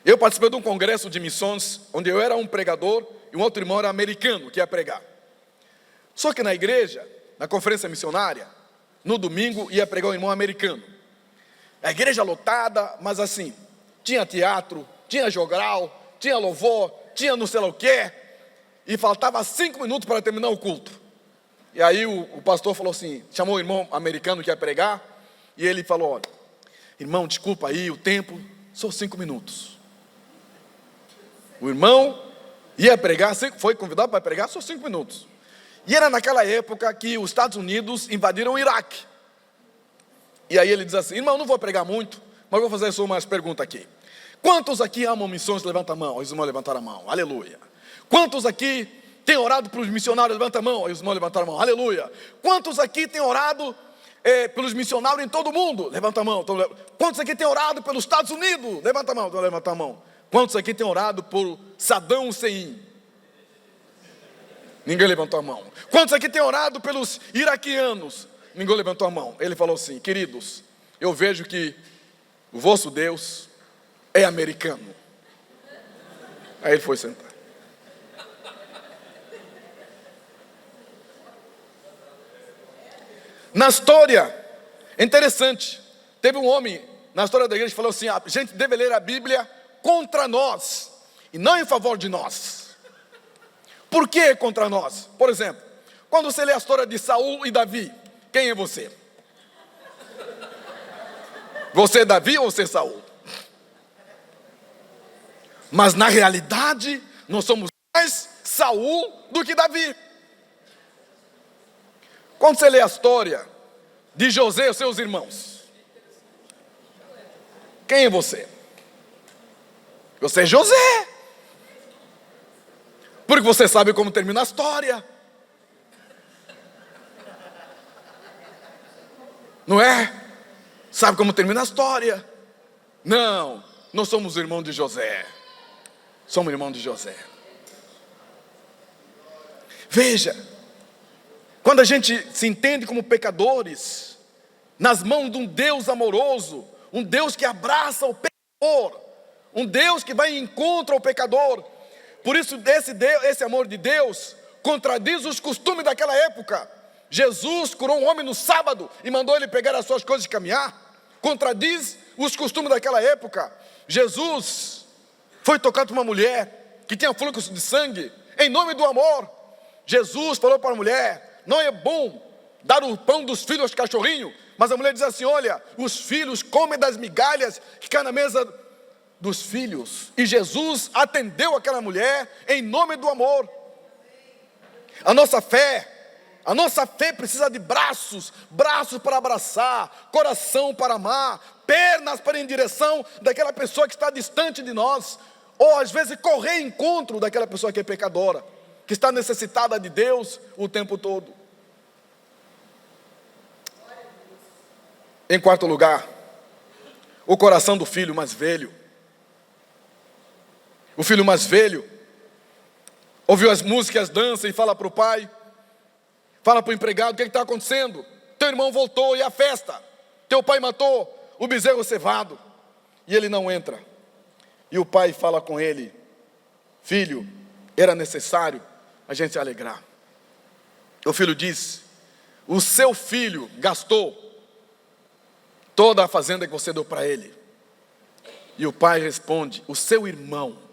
Eu participei de um congresso de missões, onde eu era um pregador e um outro irmão era americano que ia pregar. Só que na igreja, na conferência missionária, no domingo ia pregar um irmão americano. A igreja lotada, mas assim, tinha teatro, tinha jogral, tinha louvor, tinha não sei lá o quê, e faltava 5 minutos para terminar o culto. E aí o pastor falou assim, chamou o irmão americano que ia pregar, e ele falou: olha, irmão, desculpa aí o tempo, só 5 minutos. O irmão ia pregar, foi convidado para pregar só 5 minutos. E era naquela época que os Estados Unidos invadiram o Iraque. E aí ele diz assim: irmão, não vou pregar muito, mas vou fazer só umas perguntas aqui. Quantos aqui amam missões? Levanta a mão. Os irmãos levantaram a mão, aleluia. Quantos aqui têm orado pelos missionários? Levanta a mão. Os irmãos levantaram a mão, aleluia. Quantos aqui têm orado pelos missionários em todo o mundo? Levanta a mão. Quantos aqui têm orado pelos Estados Unidos? Levanta a mão. Então levanta a mão. Quantos aqui têm orado por Saddam Hussein? Ninguém levantou a mão. Quantos aqui têm orado pelos iraquianos? Ninguém levantou a mão. Ele falou assim: queridos, eu vejo que o vosso Deus é americano. Aí ele foi sentar. Na história, é interessante, teve um homem na história da igreja que falou assim: a gente deve ler a Bíblia contra nós e não em favor de nós. Por que contra nós? Por exemplo, quando você lê a história de Saul e Davi, quem é você? Você é Davi ou você é Saul? Mas na realidade, nós somos mais Saul do que Davi. Quando você lê a história de José e seus irmãos, quem é você? Você é José. Porque você sabe como termina a história. Não é? Sabe como termina a história. Não, não somos irmãos de José. Somos irmãos de José. Veja, quando a gente se entende como pecadores, nas mãos de um Deus amoroso, um Deus que abraça o pecador, um Deus que vai em encontro ao pecador. Por isso esse amor de Deus contradiz os costumes daquela época. Jesus curou um homem no sábado e mandou ele pegar as suas coisas e caminhar. Contradiz os costumes daquela época. Jesus foi tocado por uma mulher que tinha fluxo de sangue, em nome do amor. Jesus falou para a mulher: não é bom dar o pão dos filhos aos cachorrinhos. Mas a mulher diz assim: olha, os filhos comem das migalhas que caem na mesa dos filhos. E Jesus atendeu aquela mulher em nome do amor. A nossa fé precisa de braços para abraçar, coração para amar, pernas para ir em direção daquela pessoa que está distante de nós, ou às vezes correr em encontro daquela pessoa que é pecadora, que está necessitada de Deus o tempo todo. Em quarto lugar, o coração do filho mais velho. O filho mais velho ouviu as músicas, dança e fala para o pai, fala para o empregado: o que está acontecendo? Teu irmão voltou, e a festa? Teu pai matou o bezerro cevado. E ele não entra. E o pai fala com ele: filho, era necessário a gente se alegrar. O filho diz: o seu filho gastou toda a fazenda que você deu para ele. E o pai responde: o seu irmão.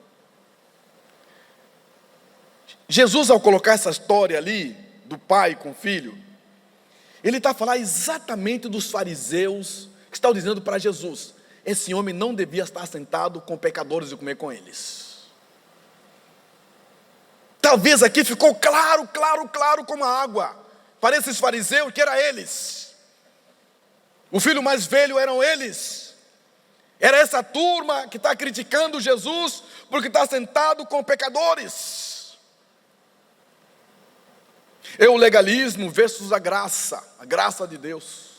Jesus, ao colocar essa história ali, do pai com o filho, ele está a falar exatamente dos fariseus, que estão dizendo para Jesus: esse homem não devia estar sentado com pecadores e comer com eles. Talvez aqui ficou claro como a água para esses fariseus que era eles. O filho mais velho eram eles. Era essa turma que está criticando Jesus porque está sentado com pecadores. É o legalismo versus a graça de Deus.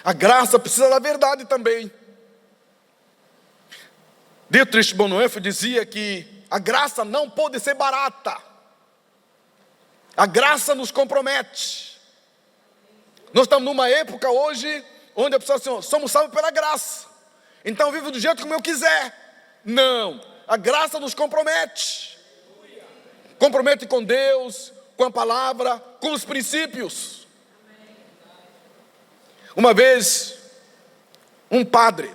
A graça precisa da verdade também. Dietrich Bonhoeffer dizia que a graça não pode ser barata. A graça nos compromete. Nós estamos numa época hoje onde a pessoa diz assim: somos salvos pela graça, então eu vivo do jeito como eu quiser. Não, a graça nos compromete. Compromete com Deus, com a palavra, com os princípios. Uma vez, um padre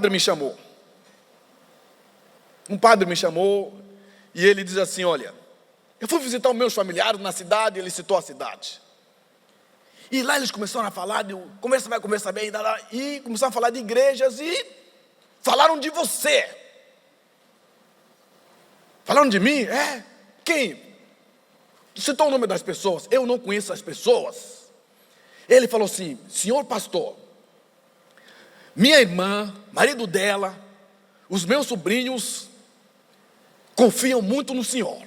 me chamou. E ele diz assim: olha, eu fui visitar os meus familiares na cidade. Ele citou a cidade. E lá eles começaram a falar, conversa bem, e começaram a falar de igrejas e falaram de você. Falaram de mim? É? Quem? Citou o nome das pessoas. Eu não conheço as pessoas. Ele falou assim: senhor pastor, minha irmã, marido dela, os meus sobrinhos confiam muito no senhor.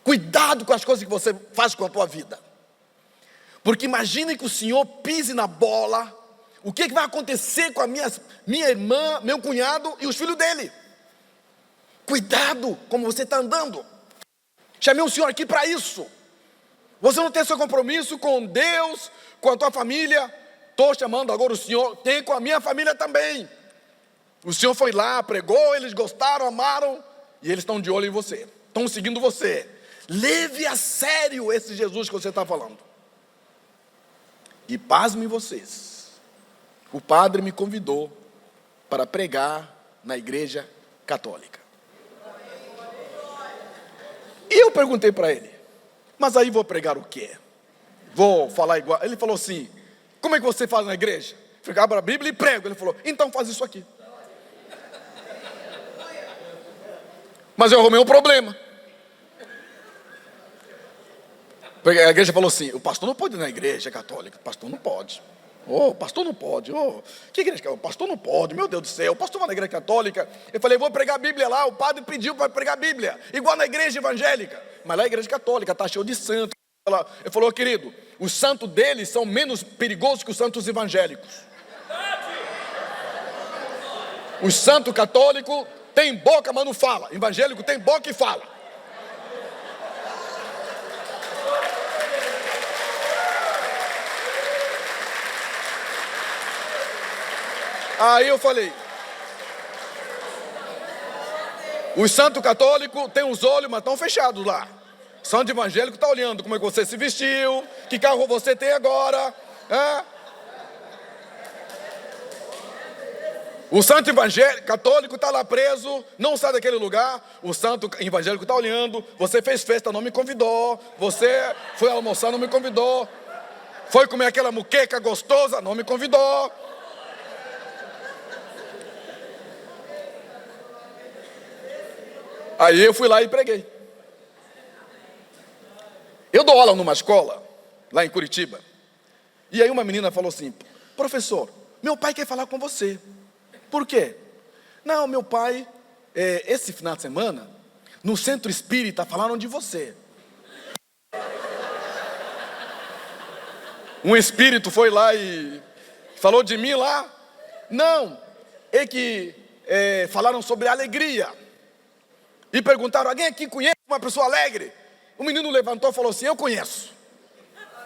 Cuidado com as coisas que você faz com a tua vida. Porque imagine que o senhor pise na bola. O que vai acontecer com a minha irmã, meu cunhado e os filhos dele? Cuidado como você está andando. Chamei o senhor aqui para isso. Você não tem seu compromisso com Deus, com a tua família. Estou chamando agora o senhor, tem com a minha família também. O senhor foi lá, pregou, eles gostaram, amaram, e eles estão de olho em você, estão seguindo você. Leve a sério esse Jesus que você está falando. E pasmem vocês, o padre me convidou para pregar na igreja católica. E eu perguntei para ele: mas aí vou pregar o quê? Vou falar igual? Ele falou assim: como é que você faz na igreja? Eu falei: abro a Bíblia e prego. Ele falou: então faz isso aqui. Mas eu arrumei um problema. Porque a igreja falou assim: o pastor não pode ir na igreja católica. O pastor não pode. Oh, pastor não pode. Oh, que igreja que é? O pastor não pode, meu Deus do céu. O pastor vai na igreja católica. Eu falei, vou pregar a Bíblia lá. O padre pediu para pregar a Bíblia, igual na igreja evangélica. Mas lá é a igreja católica, está cheio de santo. Ele falou, querido, os santos deles são menos perigosos que os santos evangélicos. Os santos católicos têm boca, mas não fala. Evangélico tem boca e fala. Aí eu falei, os santos católicos têm os olhos, mas estão fechados lá. Santo evangélico está olhando como é que você se vestiu, que carro você tem agora. O santo evangélico católico está lá preso, não sai daquele lugar. O santo evangélico está olhando. Você fez festa, não me convidou. Você foi almoçar, não me convidou. Foi comer aquela muqueca gostosa, não me convidou. Aí eu fui lá e preguei. Eu dou aula numa escola, lá em Curitiba. E aí uma menina falou assim, professor, meu pai quer falar com você. Por quê? Não, meu pai, esse final de semana, no centro espírita, falaram de você. Um espírito foi lá e falou de mim lá. Não, é que falaram sobre alegria. E perguntaram, alguém aqui conhece uma pessoa alegre? O menino levantou e falou assim, eu conheço.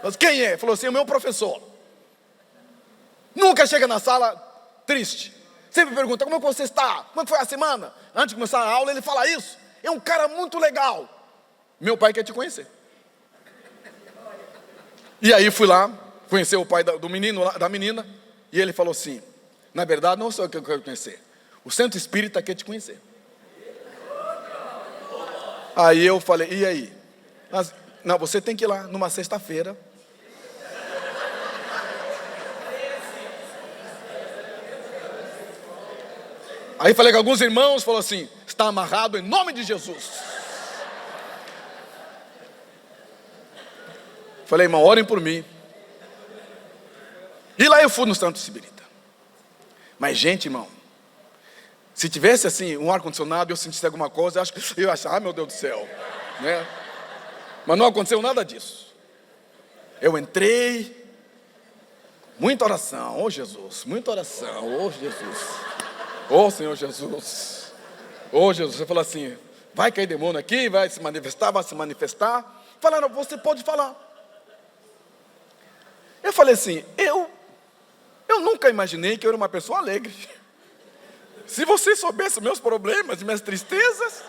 Mas quem é? Falou assim, o meu professor. Nunca chega na sala triste. Sempre pergunta, como é que você está? Como é que foi a semana? Antes de começar a aula, ele fala isso. É um cara muito legal. Meu pai quer te conhecer. E aí fui lá, conhecer o pai do menino, da menina. E ele falou assim, na verdade, não sou eu que eu quero conhecer. O centro espírita quer te conhecer. Aí eu falei, e aí? Não, você tem que ir lá numa sexta-feira. Aí falei com alguns irmãos, falou assim, está amarrado em nome de Jesus. Falei, irmão, orem por mim. E lá eu fui no Santo Espírita. Mas gente, irmão, se tivesse assim um ar-condicionado e eu sentisse alguma coisa, eu ia achar, meu Deus do céu, né? Mas não aconteceu nada disso. Eu entrei, muita oração, oh Jesus, muita oração, oh Jesus, oh Senhor Jesus, oh Jesus. Você falou assim, vai cair demônio aqui, vai se manifestar. Falaram, você pode falar. Eu falei assim, eu nunca imaginei que eu era uma pessoa alegre. Se você soubesse meus problemas e minhas tristezas,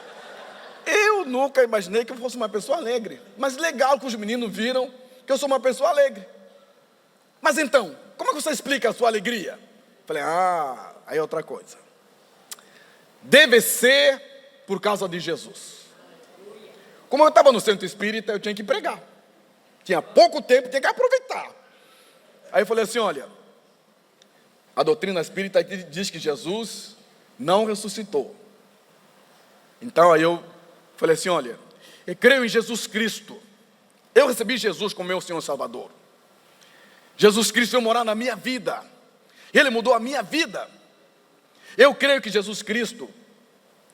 eu nunca imaginei que eu fosse uma pessoa alegre. Mas legal que os meninos viram que eu sou uma pessoa alegre. Mas então, como é que você explica a sua alegria? Falei, aí é outra coisa. Deve ser por causa de Jesus. Como eu estava no centro espírita, eu tinha que pregar. Tinha pouco tempo, tinha que aproveitar. Aí eu falei assim, olha, a doutrina espírita diz que Jesus não ressuscitou. Então aí eu falei assim, olha, eu creio em Jesus Cristo. Eu recebi Jesus como meu Senhor Salvador. Jesus Cristo veio morar na minha vida. Ele mudou a minha vida. Eu creio que Jesus Cristo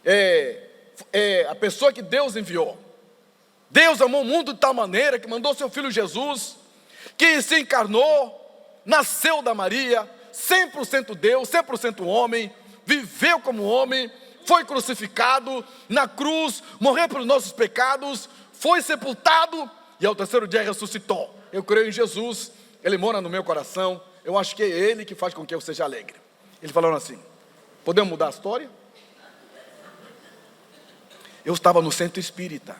é a pessoa que Deus enviou. Deus amou o mundo de tal maneira que mandou seu Filho Jesus, que se encarnou, nasceu da Maria, 100% Deus, 100% homem, viveu como homem, foi crucificado na cruz, morreu pelos nossos pecados, foi sepultado e ao terceiro dia ressuscitou. Eu creio em Jesus, Ele mora no meu coração, eu acho que é Ele que faz com que eu seja alegre. Ele falou assim, podemos mudar a história? Eu estava no centro espírita,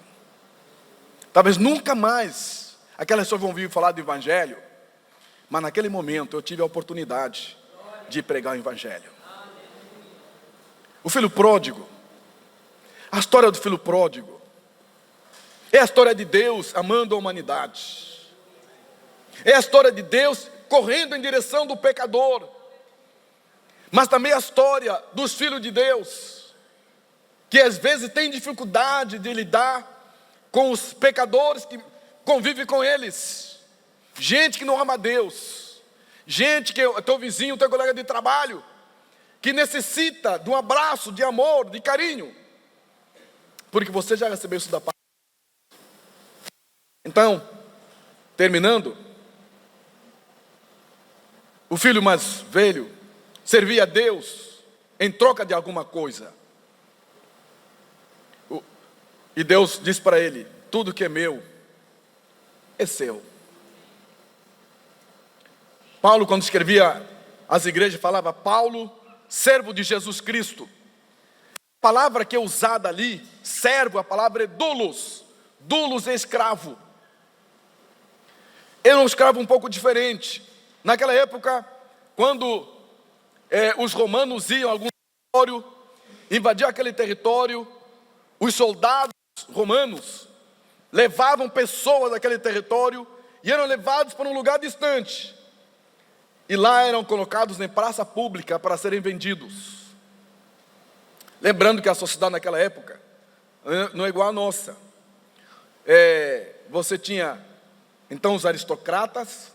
talvez nunca mais aquelas pessoas vão ouvir falar do Evangelho, mas naquele momento eu tive a oportunidade de pregar o Evangelho. O filho pródigo, a história do filho pródigo, é a história de Deus amando a humanidade. É a história de Deus correndo em direção do pecador. Mas também a história dos filhos de Deus, que às vezes tem dificuldade de lidar com os pecadores que convivem com eles. Gente que não ama a Deus, gente que é teu vizinho, teu colega de trabalho, que necessita de um abraço, de amor, de carinho, porque você já recebeu isso da parte. Então, terminando, o filho mais velho servia a Deus em troca de alguma coisa. E Deus disse para ele: tudo que é meu é seu. Paulo, quando escrevia às igrejas, falava: Paulo, servo de Jesus Cristo. A palavra que é usada ali, servo, a palavra é doulos. Doulos é escravo. Era um escravo um pouco diferente. Naquela época, quando os romanos iam a algum território, invadiam aquele território, os soldados romanos levavam pessoas daquele território e eram levados para um lugar distante. E lá eram colocados em praça pública para serem vendidos. Lembrando que a sociedade naquela época não é igual à nossa. Você tinha então os aristocratas,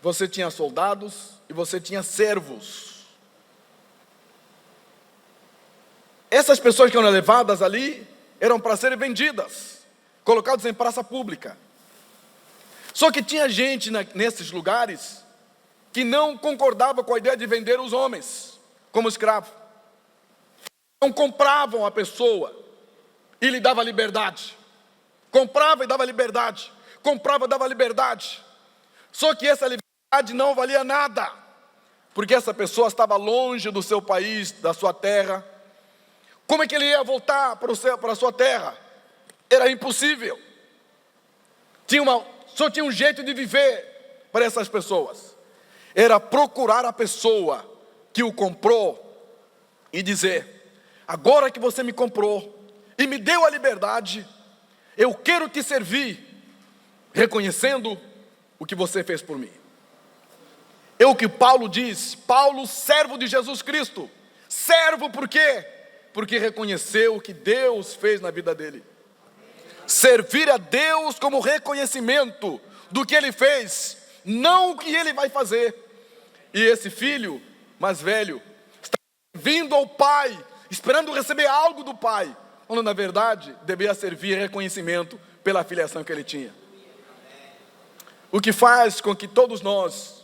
você tinha soldados e você tinha servos. Essas pessoas que eram levadas ali eram para serem vendidas, colocadas em praça pública. Só que tinha gente nesses lugares que não concordava com a ideia de vender os homens como escravo. Não compravam a pessoa e lhe dava liberdade. Comprava e dava liberdade. Comprava e dava liberdade. Só que essa liberdade não valia nada, porque essa pessoa estava longe do seu país, da sua terra. Como é que ele ia voltar para a sua terra? Era impossível. Só tinha um jeito de viver para essas pessoas. Era procurar a pessoa que o comprou e dizer: agora que você me comprou e me deu a liberdade, eu quero te servir, reconhecendo o que você fez por mim. É o que Paulo diz. Paulo, servo de Jesus Cristo. Servo por quê? Porque reconheceu o que Deus fez na vida dele. Servir a Deus como reconhecimento do que ele fez, não o que ele vai fazer. E esse filho mais velho está vindo ao pai, esperando receber algo do pai, quando na verdade deveria servir reconhecimento pela filiação que ele tinha. O que faz com que todos nós,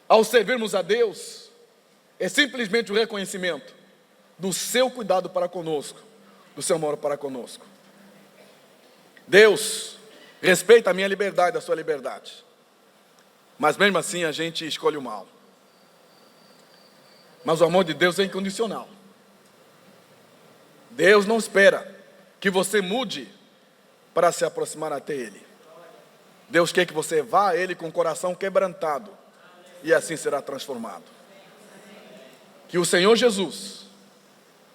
ao servirmos a Deus, é simplesmente o reconhecimento do seu cuidado para conosco, do seu amor para conosco. Deus respeita a minha liberdade, a sua liberdade, mas mesmo assim a gente escolhe o mal. Mas o amor de Deus é incondicional. Deus não espera que você mude para se aproximar até Ele. Deus quer que você vá a Ele com o coração quebrantado, e assim será transformado. Que o Senhor Jesus,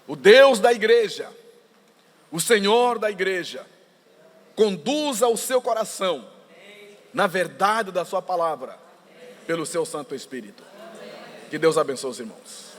o Deus da igreja, o Senhor da igreja, conduza o seu coração na verdade da sua palavra, pelo seu Santo Espírito. Que Deus abençoe os irmãos.